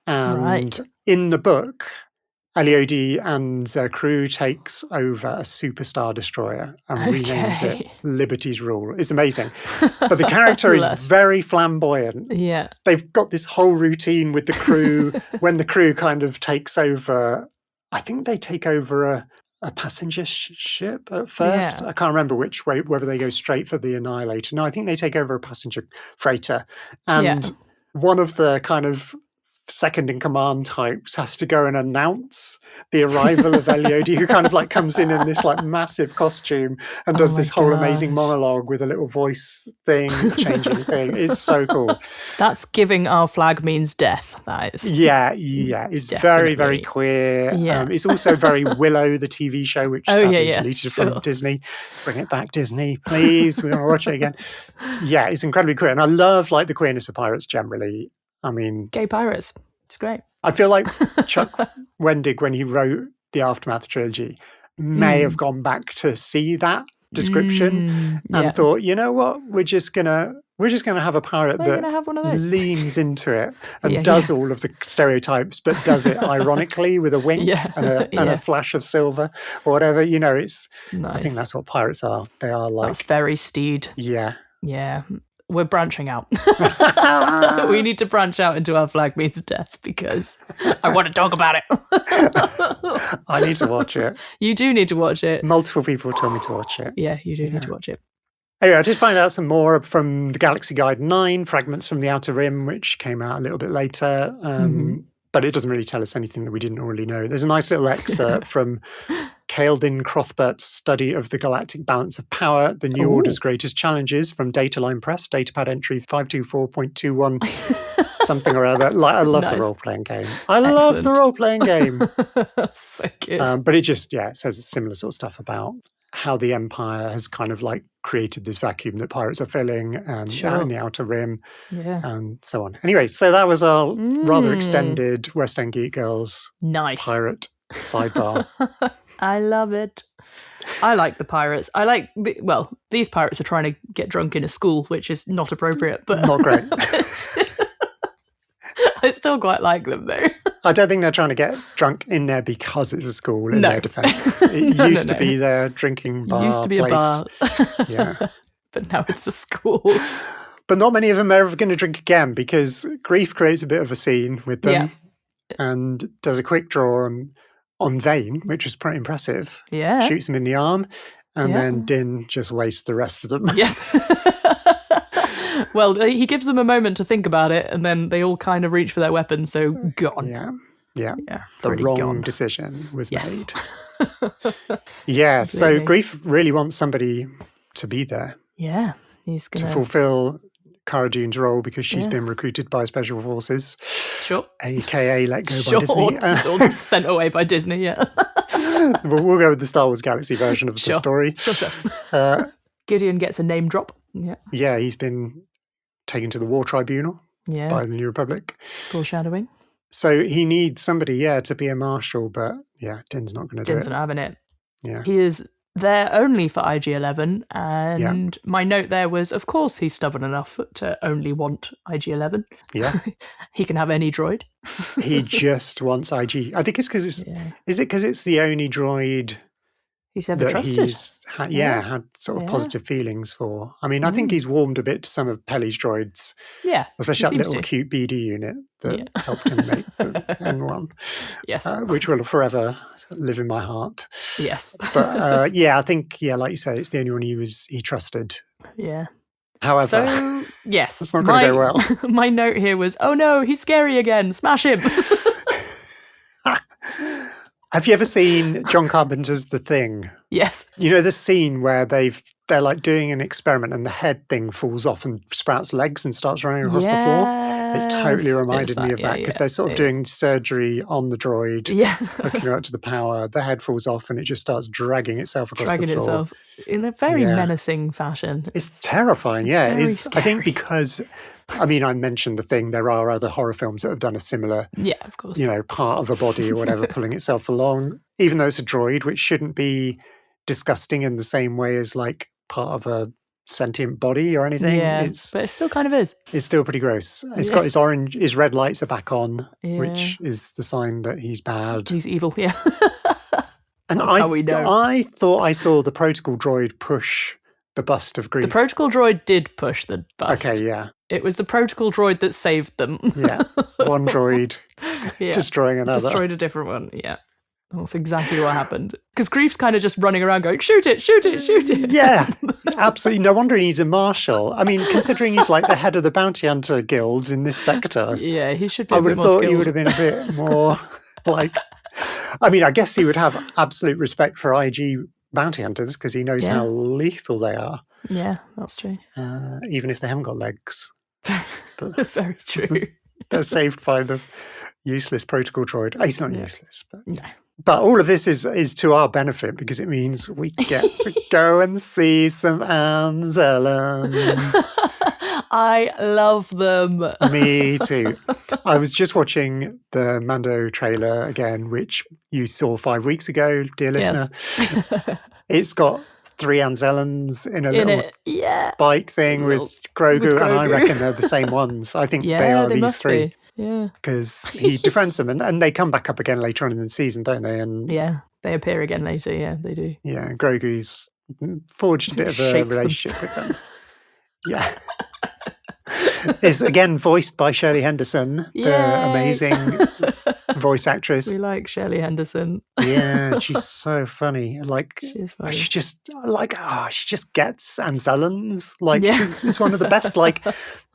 Speaker 1: And in the book, Eliodi and their crew takes over a superstar destroyer and renames it Liberty's Rule. It's amazing. But the character is very flamboyant.
Speaker 2: Yeah.
Speaker 1: They've got this whole routine with the crew. When the crew kind of takes over, I think they take over a passenger ship at first. I can't remember which way, whether they go straight for the Annihilator. No, I think they take over a passenger freighter. And one of the kind of second in command types has to go and announce the arrival of Eliodi, who kind of like comes in this like massive costume and does this whole amazing monologue with a little voice thing, changing thing. It's so cool.
Speaker 2: That's giving our flag means death. That is.
Speaker 1: Yeah. It's very, very queer.
Speaker 2: Yeah.
Speaker 1: It's also very Willow, the TV show, which sadly deleted from Disney. Bring it back, Disney, please. We want to watch it again. Yeah, it's incredibly queer. And I love like the queerness of pirates generally. I mean,
Speaker 2: gay pirates. It's great.
Speaker 1: I feel like Chuck Wendig, when he wrote the Aftermath trilogy, may have gone back to see that description and thought, you know what, we're just gonna have a pirate that
Speaker 2: have one of those.
Speaker 1: leans into it and does all of the stereotypes, but does it ironically with a wink and a flash of silver or whatever. You know, it's. Nice. I think that's what pirates are. They are like.
Speaker 2: That's very Steed.
Speaker 1: Yeah.
Speaker 2: Yeah. We're branching out. We need to branch out into Our Flag Means Death because I want to talk about it.
Speaker 1: I need to watch it.
Speaker 2: You do need to watch it.
Speaker 1: Multiple people told me to watch it.
Speaker 2: Yeah, you do need to watch it.
Speaker 1: Anyway, I did find out some more from the Galaxy Guide 9, Fragments from the Outer Rim, which came out a little bit later. But it doesn't really tell us anything that we didn't already know. There's a nice little excerpt from Caeldin Crothbert's study of the galactic balance of power, the New Order's greatest challenges from Dataline Press, datapad entry 524.21, something or other. I love the role-playing game. I love the role-playing game.
Speaker 2: So good.
Speaker 1: But it just, it says similar sort of stuff about how the Empire has kind of like created this vacuum that pirates are filling and out in the Outer Rim and so on. Anyway, so that was our rather extended West End Geek Girls pirate sidebar.
Speaker 2: I love it. I like the pirates. I like, these pirates are trying to get drunk in a school, which is not appropriate, but
Speaker 1: not great.
Speaker 2: I still quite like them though.
Speaker 1: I don't think they're trying to get drunk in there because it's a school in their defense. It used to be their drinking bar.
Speaker 2: It used to be a bar.
Speaker 1: Yeah.
Speaker 2: But now it's a school.
Speaker 1: But not many of them are ever going to drink again because Grief creates a bit of a scene with them and does a quick draw on Vane, which was pretty impressive.
Speaker 2: Yeah.
Speaker 1: Shoots him in the arm and then Din just wastes the rest of them.
Speaker 2: Yes. Well, he gives them a moment to think about it and then they all kind of reach for their weapons, so gone.
Speaker 1: Yeah. Yeah.
Speaker 2: Yeah,
Speaker 1: The
Speaker 2: pretty
Speaker 1: wrong
Speaker 2: gone.
Speaker 1: decision was
Speaker 2: Yes.
Speaker 1: made. Yeah, so
Speaker 2: Completely.
Speaker 1: Grief really wants somebody to be there
Speaker 2: Yeah, he's
Speaker 1: to
Speaker 2: gonna.
Speaker 1: fulfill Cara Dune's role because she's
Speaker 2: Yeah.
Speaker 1: been recruited by Special Forces,
Speaker 2: Sure.
Speaker 1: aka let go
Speaker 2: Sure.
Speaker 1: by Disney.
Speaker 2: Or sent away by Disney. Yeah.
Speaker 1: We'll go with the Star Wars Galaxy version of the
Speaker 2: Sure.
Speaker 1: story.
Speaker 2: Sure. Gideon gets a name drop. Yeah.
Speaker 1: Yeah, he's been taken to the War Tribunal
Speaker 2: Yeah.
Speaker 1: by the New Republic.
Speaker 2: Foreshadowing.
Speaker 1: So he needs somebody, to be a marshal, but Din's not going to do
Speaker 2: Din's
Speaker 1: it.
Speaker 2: not having it.
Speaker 1: Yeah.
Speaker 2: He is there only for IG-11, and my note there was, of course, he's stubborn enough to only want IG-11.
Speaker 1: Yeah.
Speaker 2: He can have any droid.
Speaker 1: He just wants IG. I think it's because it's...
Speaker 2: Yeah.
Speaker 1: Is it because it's the only droid
Speaker 2: He's ever
Speaker 1: that
Speaker 2: trusted.
Speaker 1: he's had sort of positive feelings for? I mean, I think he's warmed a bit to some of Pelly's droids.
Speaker 2: Yeah.
Speaker 1: Especially that little cute BD unit that helped him make the N1.
Speaker 2: Yes.
Speaker 1: Which will forever live in my heart.
Speaker 2: Yes.
Speaker 1: But I think, like you say, it's the only one he trusted.
Speaker 2: Yeah.
Speaker 1: However,
Speaker 2: so, yes.
Speaker 1: it's not going to go well.
Speaker 2: My note here was, oh no, he's scary again. Smash him.
Speaker 1: Have you ever seen John Carpenter's The Thing?
Speaker 2: Yes.
Speaker 1: You know the scene where they're like doing an experiment and the head thing falls off and sprouts legs and starts running across the floor? It totally reminded me of that because they're sort of doing surgery on the droid, hooking her up to the power. The head falls off and it just starts dragging itself across the floor.
Speaker 2: Dragging itself in a very menacing fashion.
Speaker 1: It's terrifying,
Speaker 2: Very
Speaker 1: I
Speaker 2: scary.
Speaker 1: think because... I mean, I mentioned The Thing. There are other horror films that have done a similar,
Speaker 2: of course,
Speaker 1: part of a body or whatever pulling itself along, even though it's a droid, which shouldn't be disgusting in the same way as like part of a sentient body or anything.
Speaker 2: Yeah, but it still kind of is.
Speaker 1: It's still pretty gross. It's got his red lights are back on, which is the sign that he's bad.
Speaker 2: He's evil, yeah.
Speaker 1: And
Speaker 2: That's how we know.
Speaker 1: I thought I saw the protocol droid push the bust of Grief.
Speaker 2: The protocol droid did push the bust.
Speaker 1: Okay, yeah.
Speaker 2: It was the protocol droid that saved them.
Speaker 1: Yeah, one droid destroying another.
Speaker 2: Destroyed a different one, yeah. That's exactly what happened. Because Grief's kind of just running around going, shoot it, shoot it, shoot it.
Speaker 1: Yeah, absolutely. No wonder he needs a marshal. I mean, considering he's like the head of the bounty hunter guild in this sector.
Speaker 2: Yeah, he should be
Speaker 1: I
Speaker 2: a
Speaker 1: would
Speaker 2: bit
Speaker 1: have
Speaker 2: more
Speaker 1: thought
Speaker 2: skilled.
Speaker 1: he would have been a bit more like... I mean, I guess he would have absolute respect for IG bounty hunters because he knows how lethal they are.
Speaker 2: Yeah, that's true.
Speaker 1: Even if they haven't got legs.
Speaker 2: But very true.
Speaker 1: They're saved by the useless protocol droid. He's not useless. But...
Speaker 2: No.
Speaker 1: But all of this is to our benefit because it means we get to go and see some anzellans.
Speaker 2: I love them.
Speaker 1: Me too. I was just watching the Mando trailer again, which you saw 5 weeks ago, dear listener.
Speaker 2: Yes.
Speaker 1: It's got 3 anzellans in a little bike thing with Grogu, and I reckon they're the same ones. I think they are these 3.
Speaker 2: Be. Yeah.
Speaker 1: Because he befriends them, and they come back up again later on in the season, don't they? And
Speaker 2: they appear again later. Yeah, they do.
Speaker 1: Yeah, Grogu's forged a bit of a relationship with them. Yeah. Is again voiced by Shirley Henderson, the amazing voice actress.
Speaker 2: We like Shirley Henderson.
Speaker 1: Yeah, she's so funny. Like,
Speaker 2: she's funny.
Speaker 1: She just gets anzellans. Like, it's one of the best. Like,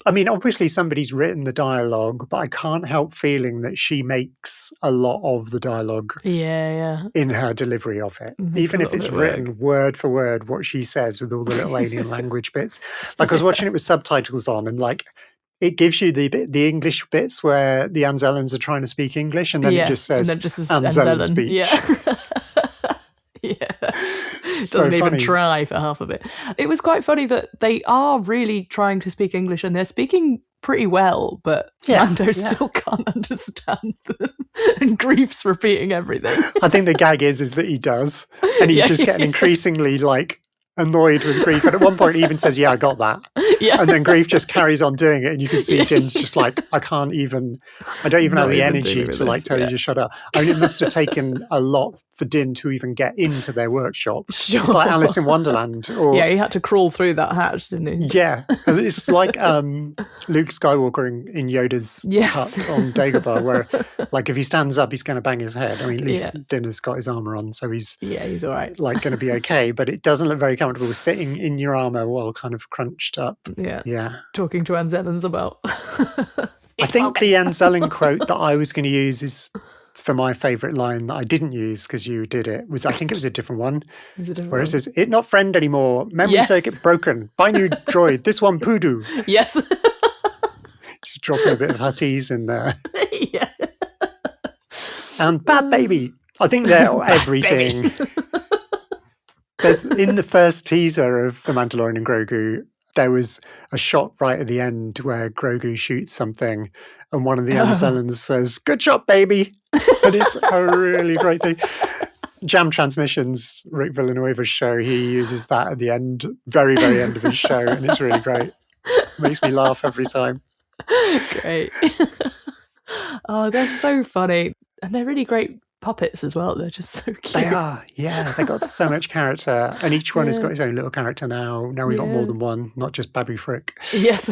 Speaker 1: I mean, obviously somebody's written the dialogue, but I can't help feeling that she makes a lot of the dialogue. In her delivery of it, even if it's written word for word what she says with all the little alien language bits. Like, I was watching it with subtitles on, and like, it gives you the English bits where the Anzellans are trying to speak English, and then it just says Anzellan speech.
Speaker 2: It doesn't even try for half of it. It was quite funny that they are really trying to speak English, and they're speaking pretty well, but Mando still can't understand them. And Grief's repeating everything.
Speaker 1: I think the gag is that he does, and he's just getting increasingly like annoyed with Grief, and at one point he even says, I got that. And then Grief just carries on doing it, and you can see Din's just like, I don't even have the energy to like tell you to shut up. I mean, it must have taken a lot for Din to even get into their workshop.
Speaker 2: Sure.
Speaker 1: It's like Alice in Wonderland. Or,
Speaker 2: he had to crawl through that hatch, didn't he?
Speaker 1: Yeah. It's like Luke Skywalker in Yoda's hut on Dagobah, where like if he stands up, he's going to bang his head. I mean, at least Din has got his armor on, so he's
Speaker 2: all right.
Speaker 1: Like going to be okay, but it doesn't look very comfortable sitting in your armor while kind of crunched up. Yeah.
Speaker 2: Talking to Anzellans about.
Speaker 1: I think the Anzellan quote that I was going to use is for my favourite line that I didn't use because you did it, I think it was a different one.
Speaker 2: Is it a different
Speaker 1: Where
Speaker 2: one?
Speaker 1: it says, "It not friend anymore. Memory circuit broken. Buy new droid. This one poodoo."
Speaker 2: Yes.
Speaker 1: She's dropping a bit of Huttese in there.
Speaker 2: Yeah.
Speaker 1: And Bad Baby. I think they're everything. There's in the first teaser of The Mandalorian and Grogu, there was a shot right at the end where Grogu shoots something and one of the anzellans says, "Good shot, baby." And it's a really great thing. Jam Transmissions, Rick Villanueva's show, he uses that at the end, very, very end of his show, and it's really great. It makes me laugh every time.
Speaker 2: Great. Oh, they're so funny. And they're really great puppets as well. They're just so cute.
Speaker 1: They are, yeah. They've got so much character. And each one has got his own little character now. Now we've got more than one, not just Babu Frick.
Speaker 2: Yes.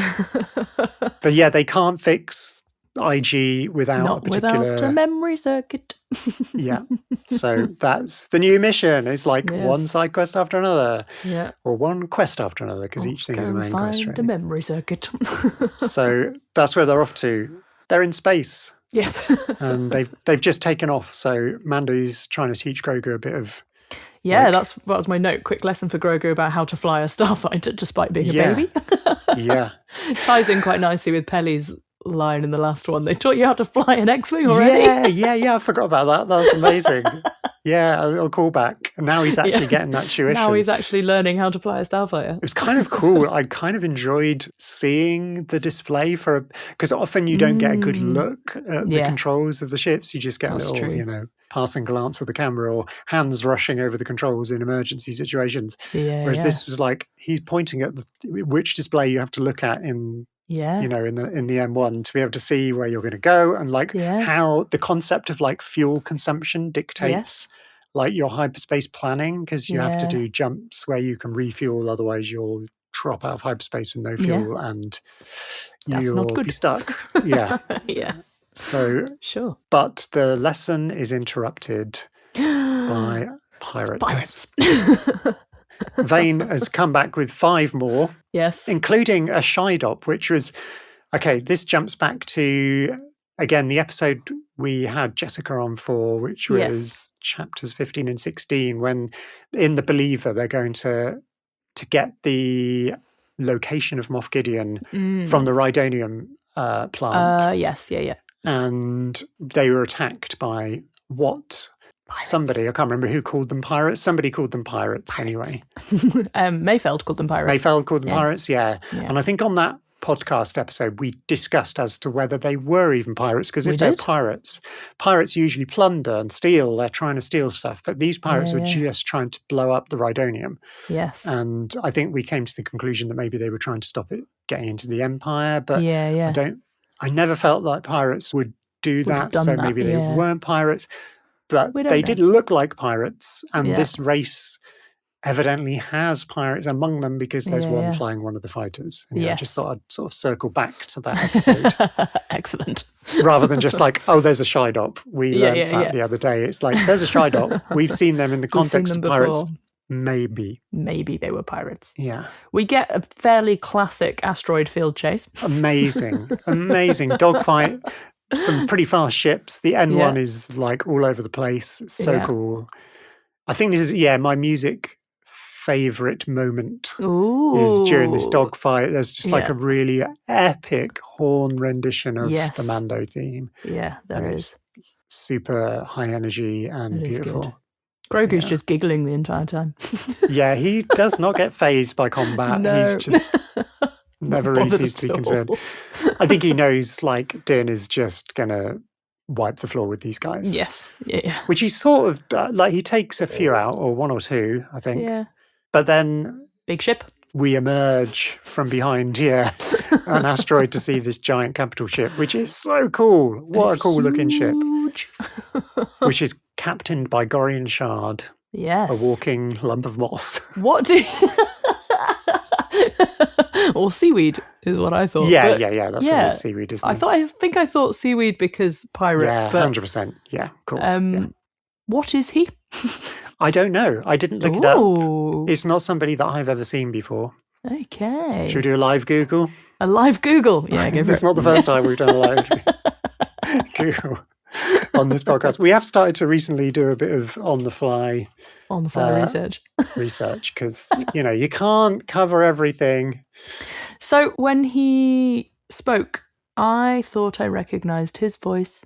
Speaker 1: But yeah, they can't fix IG without
Speaker 2: Not
Speaker 1: a particular...
Speaker 2: without a memory circuit.
Speaker 1: Yeah. So that's the new mission. It's like one side quest after another.
Speaker 2: Yeah.
Speaker 1: Or one quest after another, because each thing is a main quest.
Speaker 2: Find a memory circuit.
Speaker 1: So that's where they're off to. They're in space.
Speaker 2: Yes.
Speaker 1: And they've just taken off. So Mando's trying to teach Grogu a bit of...
Speaker 2: Yeah, that was my note. Quick lesson for Grogu about how to fly a starfighter despite being a baby.
Speaker 1: Yeah.
Speaker 2: Ties in quite nicely with Pelly's line in the last one. They taught you how to fly an X-Wing already?
Speaker 1: Yeah. I forgot about that. That was amazing. Yeah, a little callback. And now he's actually getting that tuition.
Speaker 2: Now he's actually learning how to fly a starfighter.
Speaker 1: It was kind of cool. I kind of enjoyed seeing the display because often you don't get a good look at the controls of the ships. You just get a little, passing glance of the camera or hands rushing over the controls in emergency situations. Whereas this was like, he's pointing at which display you have to look at in the M1 to be able to see where you're going to go and how the concept of like fuel consumption dictates like your hyperspace planning, because you have to do jumps where you can refuel, otherwise you'll drop out of hyperspace with no fuel and you'll be stuck. Yeah. So but the lesson is interrupted by pirates. Vane has come back with 5 more.
Speaker 2: Yes.
Speaker 1: Including a Shydop, which was... Okay, this jumps back to, again, the episode we had Jessica on for, which was chapters 15 and 16, when in The Believer, they're going to get the location of Moff Gideon from the Rhydonium plant.
Speaker 2: Yes.
Speaker 1: And they were attacked by what... Pirates. Somebody, I can't remember who called them pirates. Somebody called them pirates. Anyway.
Speaker 2: Mayfeld called them pirates.
Speaker 1: Mayfeld called them pirates, yeah. And I think on that podcast episode, we discussed as to whether they were even pirates, because if they're pirates usually plunder and steal. They're trying to steal stuff. But these pirates were just trying to blow up the Rhydonium. Yes. And I think we came to the conclusion that maybe they were trying to stop it getting into the Empire. But I never felt like pirates would do that. So maybe they weren't pirates. But they did look like pirates, and this race evidently has pirates among them because there's one flying one of the fighters. And I just thought I'd sort of circle back to that episode.
Speaker 2: Excellent.
Speaker 1: Rather than just like, oh, there's a Shydop. We learned that the other day. It's like, there's a Shydop. We've seen them in the context of pirates. Maybe they were pirates. Yeah. We get a fairly classic asteroid field chase. Amazing dogfight. Some pretty fast ships. The N1 is like all over the place. It's so cool. I think this is my music favorite moment is during this dogfight. There's just like a really epic horn rendition of the Mando theme. Yeah, there is. Super high energy and beautiful. Grogu's just giggling the entire time. Yeah, he does not get fazed by combat. No. He's just never really seems to be concerned. I think he knows like Din is just going to wipe the floor with these guys. Yes. Yeah. Which he sort of, like he takes a few out, or 1 or 2, I think. Yeah. But then... Big ship. We emerge from behind, an asteroid to see this giant capital ship, which is so cool. What a cool looking ship. Which is captained by Gorian Shard. Yes. A walking lump of moss. What do or seaweed is what I thought. Yeah, that's what it is, seaweed, isn't it? I thought seaweed because pirate. Yeah, 100%. Yeah, of course. What is he? I don't know. I didn't look it up. It's not somebody that I've ever seen before. Okay. Should we do a live Google? A live Google? Yeah, go for it. It's not the first time we've done a live Google. on this podcast. We have started to recently do a bit of on-the-fly
Speaker 2: research
Speaker 1: because, you can't cover everything.
Speaker 2: So when he spoke, I thought I recognised his voice.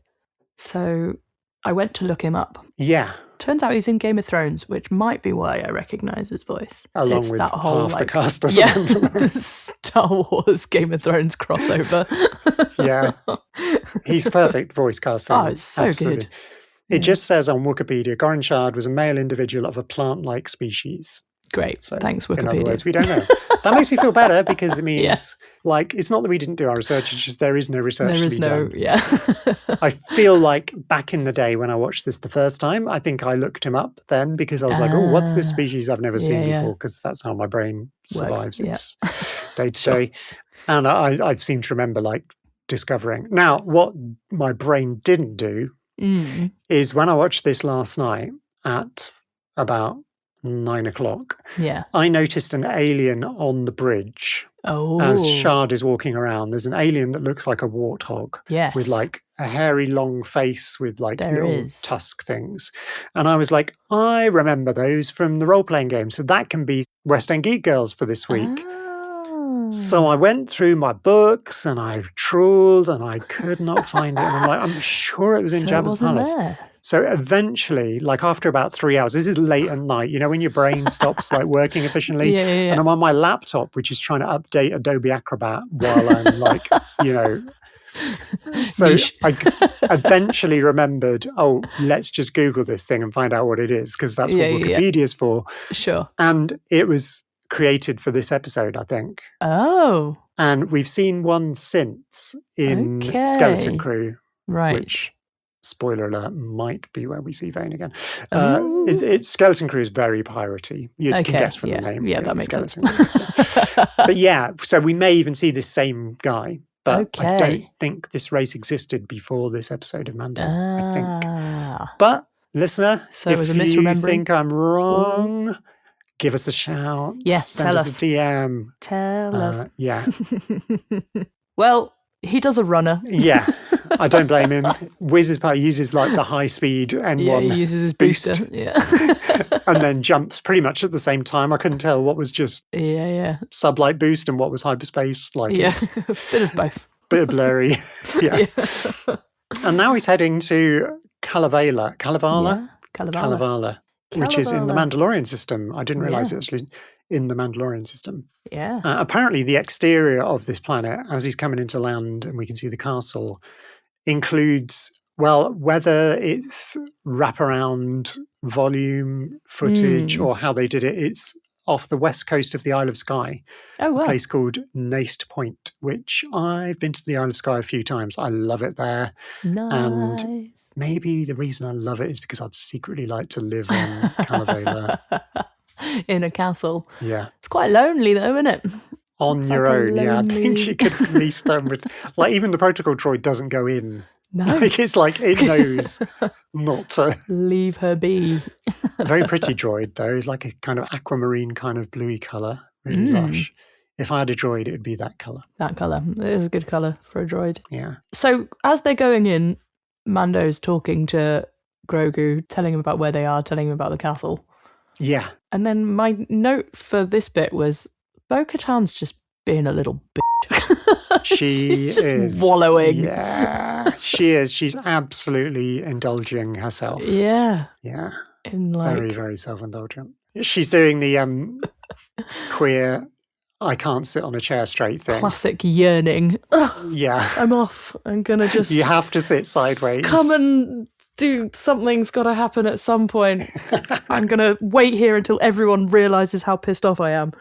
Speaker 2: So I went to look him up.
Speaker 1: Yeah.
Speaker 2: Turns out he's in Game of Thrones, which might be why I recognise his voice.
Speaker 1: Along with half the cast of
Speaker 2: the Star Wars Game of Thrones crossover.
Speaker 1: Yeah. He's perfect voice casting.
Speaker 2: Oh, it's so good.
Speaker 1: It just says on Wikipedia, Goran Shard was a male individual of a plant-like species.
Speaker 2: Great. So, thanks, Wikipedia.
Speaker 1: In other words, we don't know. That makes me feel better because it means, it's not that we didn't do our research, it's just there is no research to be done.
Speaker 2: Yeah.
Speaker 1: I feel like back in the day when I watched this the first time, I think I looked him up then because I was like, oh, what's this species I've never seen before? Because that's how my brain survives its day-to-day. And I seem to remember, discovering. Now, what my brain didn't do is when I watched this last night at about 9 o'clock, I noticed an alien on the bridge as Shard is walking around. There's an alien that looks like a warthog with a hairy long face with little tusk things. And I was like, I remember those from the role-playing game. So that can be West End Geek Girls for this week. So I went through my books and I trawled and I could not find it. And I'm like, I'm sure it was in Jabba's palace.
Speaker 2: There.
Speaker 1: So eventually, after about 3 hours, this is late at night, when your brain stops working efficiently. And I'm on my laptop, which is trying to update Adobe Acrobat while I'm So I eventually remembered, let's just Google this thing and find out what it is, because that's what Wikipedia's for.
Speaker 2: Sure.
Speaker 1: And it was created for this episode, I think.
Speaker 2: Oh.
Speaker 1: And we've seen one since in Skeleton Crew.
Speaker 2: Right.
Speaker 1: Which, spoiler alert, might be where we see Vane again. Skeleton Crew is very piratey. You can guess from the name.
Speaker 2: Yeah, that makes sense.
Speaker 1: But so we may even see this same guy. But I don't think this race existed before this episode of Mando, I think. But, listener, if you think I'm wrong, give us a shout.
Speaker 2: Yes,
Speaker 1: send us a DM.
Speaker 2: Tell us.
Speaker 1: Yeah.
Speaker 2: Well, he does a runner.
Speaker 1: Yeah. I don't blame him. Wiz's part uses the high speed N1.
Speaker 2: Yeah, he uses his booster. Yeah.
Speaker 1: And then jumps pretty much at the same time. I couldn't tell what was just sublight boost and what was hyperspace.
Speaker 2: A bit of both.
Speaker 1: Bit of blurry. Yeah. And now he's heading to Kalevala, which is in the Mandalorian system. I didn't realize it actually in the Mandalorian system.
Speaker 2: Yeah.
Speaker 1: Apparently the exterior of this planet, as he's coming into land and we can see the castle, includes, whether it's wraparound volume footage or how they did it, it's off the west coast of the Isle of Skye, a place called Naste Point, which I've been to the Isle of Skye a few times. I love it there.
Speaker 2: Nice.
Speaker 1: And maybe the reason I love it is because I'd secretly like to live in Kalevala.
Speaker 2: In a castle.
Speaker 1: Yeah.
Speaker 2: It's quite lonely though, isn't it?
Speaker 1: On your own, I think you could at least even the protocol droid doesn't go in.
Speaker 2: No.
Speaker 1: It's it knows not to
Speaker 2: leave her be.
Speaker 1: Very pretty droid though, a kind of aquamarine kind of bluey colour. Really lush. If I had a droid, it would be that colour.
Speaker 2: That colour. It is a good colour for a droid.
Speaker 1: Yeah.
Speaker 2: So as they're going in, Mando's talking to Grogu, telling him about where they are, telling him about the castle.
Speaker 1: Yeah.
Speaker 2: And then my note for this bit was, Bo-Katan's just being a little bitch. She's just wallowing.
Speaker 1: Yeah, she is. She's absolutely indulging herself.
Speaker 2: Yeah.
Speaker 1: Yeah.
Speaker 2: Very,
Speaker 1: very self-indulgent. She's doing the queer, I can't sit on a chair straight thing.
Speaker 2: Classic yearning. Ugh,
Speaker 1: yeah.
Speaker 2: I'm off. I'm going to just...
Speaker 1: You have to sit sideways.
Speaker 2: Come and do something's got to happen at some point. I'm going to wait here until everyone realises how pissed off I am.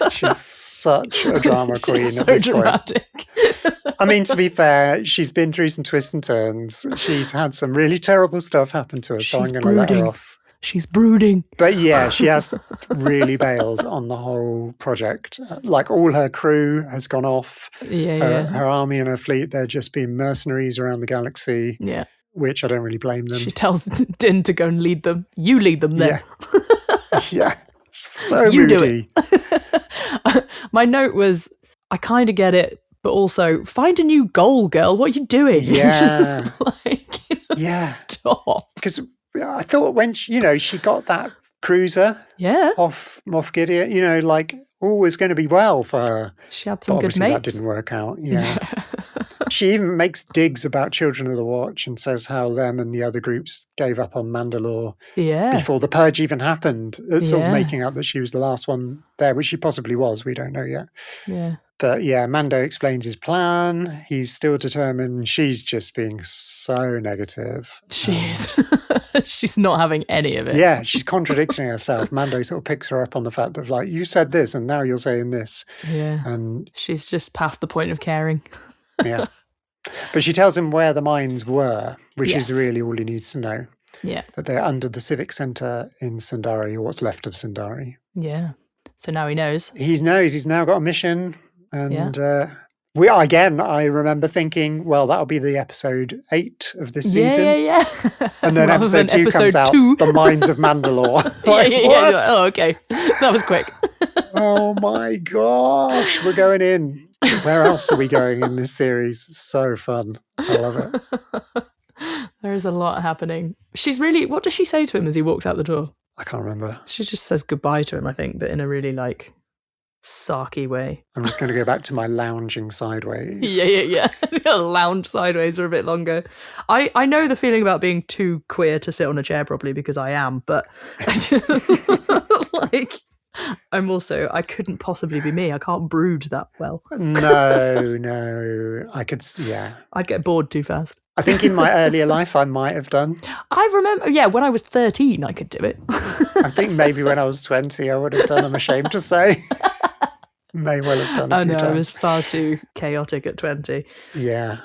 Speaker 1: She's such a drama queen
Speaker 2: so
Speaker 1: at this
Speaker 2: dramatic.
Speaker 1: point. I mean, to be fair, she's been through some twists and turns. She's had some really terrible stuff happen to her, so I'm going to let her off.
Speaker 2: She's brooding.
Speaker 1: But yeah, she has really bailed on the whole project. All her crew has gone off. Her army and her fleet, they're just being mercenaries around the galaxy.
Speaker 2: Yeah.
Speaker 1: Which I don't really blame them.
Speaker 2: She tells Din to go and lead them. You lead them then.
Speaker 1: Yeah. So
Speaker 2: you
Speaker 1: moody.
Speaker 2: Do it. My note was, I kind of get it, but also, find a new goal, girl. What are you doing?
Speaker 1: Yeah. Yeah.
Speaker 2: Stop.
Speaker 1: Because I thought when she got that cruiser off Moff Gideon, like all was going to be well for her.
Speaker 2: She had some
Speaker 1: but
Speaker 2: good
Speaker 1: obviously
Speaker 2: mates.
Speaker 1: That didn't work out. Yeah. She even makes digs about Children of the Watch and says how them and the other groups gave up on Mandalore before the purge even happened. Sort of making out that she was the last one there, which she possibly was. We don't know yet.
Speaker 2: Yeah.
Speaker 1: But yeah, Mando explains his plan. He's still determined. She's just being so negative.
Speaker 2: She's not having any of it.
Speaker 1: Yeah, she's contradicting herself. Mando sort of picks her up on the fact of like, you said this and now you're saying this.
Speaker 2: Yeah.
Speaker 1: And
Speaker 2: she's just past the point of caring.
Speaker 1: Yeah. But she tells him where the mines were, which is really all he needs to know.
Speaker 2: Yeah.
Speaker 1: That they're under the Civic Centre in Sundari, or what's left of Sundari.
Speaker 2: Yeah. So now he knows.
Speaker 1: He knows. He's now got a mission. And I remember thinking, well, that'll be the episode 8 of this season.
Speaker 2: Yeah.
Speaker 1: And then episode 2 comes out, The Mines of Mandalore. What?
Speaker 2: Like, oh, okay. That was quick.
Speaker 1: Oh my gosh, we're going in. Where else are we going in this series? It's so fun. I love it.
Speaker 2: There is a lot happening. What does she say to him as he walks out the door?
Speaker 1: I can't remember.
Speaker 2: She just says goodbye to him, I think, but in a really sarky way.
Speaker 1: I'm just going to go back to my lounging sideways.
Speaker 2: Yeah. Lounge sideways are a bit longer. I know the feeling about being too queer to sit on a chair properly because I am, but I couldn't possibly be me. I can't brood that well.
Speaker 1: No. I could, yeah.
Speaker 2: I'd get bored too fast.
Speaker 1: I think in my earlier life I might have done.
Speaker 2: I remember, when I was 13 I could do it.
Speaker 1: I think maybe when I was 20 I would have done, I'm ashamed to say. May well have done a few times.
Speaker 2: I was far too chaotic at 20.
Speaker 1: Yeah.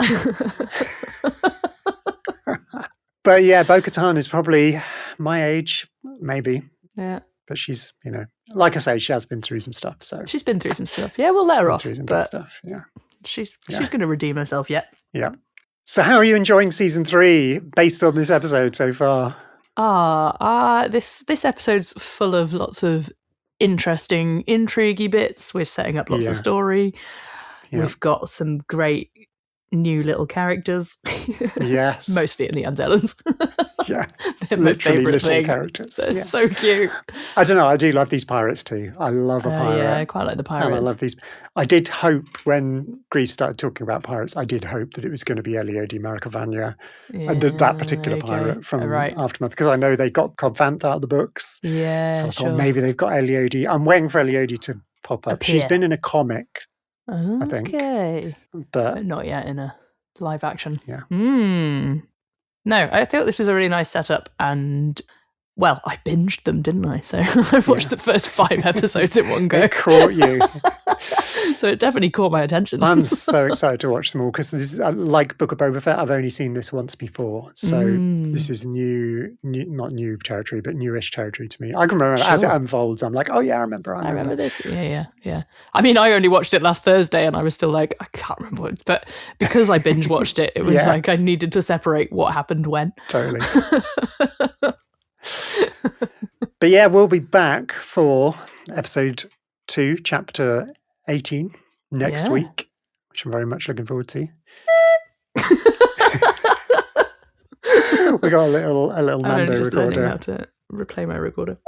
Speaker 1: But yeah, Bo-Katan is probably my age, maybe.
Speaker 2: Yeah.
Speaker 1: But she's, like I say, she has been through some stuff. So
Speaker 2: she's been through some stuff. Yeah, we'll let her off.
Speaker 1: Through some bad stuff. Yeah.
Speaker 2: She's going to redeem herself yet.
Speaker 1: Yeah. So how are you enjoying season 3 based on this episode so far?
Speaker 2: This episode's full of lots of interesting, intriguey bits. We're setting up lots of story. Yeah. We've got some great new little characters.
Speaker 1: Yes.
Speaker 2: Mostly in the anzellans.
Speaker 1: Yeah.
Speaker 2: They're my favourite
Speaker 1: little
Speaker 2: thing.
Speaker 1: Characters.
Speaker 2: They're so cute.
Speaker 1: I don't know, I do love these pirates too. I love a pirate.
Speaker 2: Yeah, I quite like the pirates.
Speaker 1: And I love these. I did hope when Grief started talking about pirates, I did hope that it was going to be Elio Di Maricavagna, that particular pirate from Aftermath, because I know they got Cobb Vanth out of the books.
Speaker 2: Yeah,
Speaker 1: so I thought maybe they've got Elodie. I'm waiting for Elodie to pop up. She's been in a comic, I think.
Speaker 2: Okay.
Speaker 1: But
Speaker 2: not yet in a live action.
Speaker 1: Yeah.
Speaker 2: No, I thought this was a really nice setup, and well, I binged them, didn't I? So I watched the first 5 episodes in one go.
Speaker 1: It caught you.
Speaker 2: So it definitely caught my attention.
Speaker 1: I'm so excited to watch them all because this is like Book of Boba Fett. I've only seen this once before, so this is new, not new territory, but newish territory to me. I can remember as it unfolds. I'm like, oh yeah, I remember
Speaker 2: this. Yeah. I mean, I only watched it last Thursday, and I was still like, I can't remember what. But because I binge watched it, it was like I needed to separate what happened when.
Speaker 1: Totally. But yeah, we'll be back for episode 2, chapter 18 next week, which I'm very much looking forward to. We got a little Mando
Speaker 2: just
Speaker 1: recorder.
Speaker 2: Learning how to replay my recorder.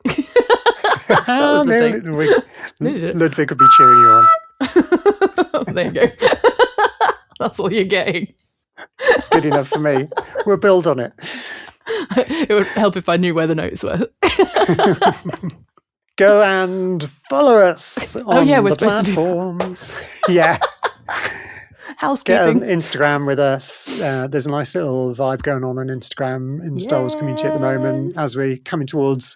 Speaker 2: That was the thing.
Speaker 1: Ludwig would be cheering you on.
Speaker 2: There you go. That's all you're getting.
Speaker 1: It's good enough for me. We'll build on it.
Speaker 2: It would help if I knew where the notes were.
Speaker 1: Go and follow us on the platforms. Yeah.
Speaker 2: Housekeeping.
Speaker 1: Get on Instagram with us. There's a nice little vibe going on Instagram in the Star Wars community at the moment as we're coming towards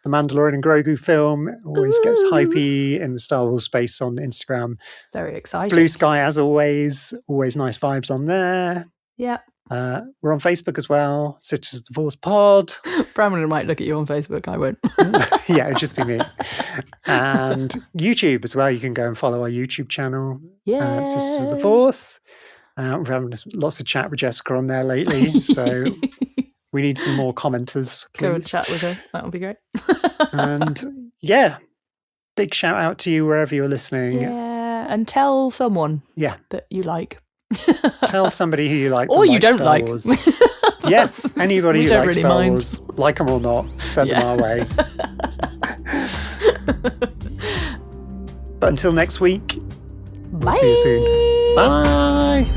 Speaker 1: the Mandalorian and Grogu film. It always gets hypey in the Star Wars space on Instagram.
Speaker 2: Very exciting.
Speaker 1: Blue Sky, as always nice vibes on there.
Speaker 2: Yeah.
Speaker 1: We're on Facebook as well, Sisters of the Force Pod.
Speaker 2: Branwen might look at you on Facebook, I won't.
Speaker 1: Yeah, it'd just be me. And YouTube as well. You can go and follow our YouTube channel, Sisters of the Force. We're having lots of chat with Jessica on there lately, so we need some more commenters. Please.
Speaker 2: Go and chat with her. That would be great.
Speaker 1: And yeah, big shout out to you wherever you're listening.
Speaker 2: Yeah, and tell someone that you like
Speaker 1: Tell somebody who you like.
Speaker 2: Or you don't
Speaker 1: Star
Speaker 2: like.
Speaker 1: Wars. Yes, anybody
Speaker 2: We
Speaker 1: who
Speaker 2: don't
Speaker 1: likes
Speaker 2: really
Speaker 1: Star
Speaker 2: mind.
Speaker 1: Wars, like them or not, send them our way. But until next week, we'll see you soon. Bye.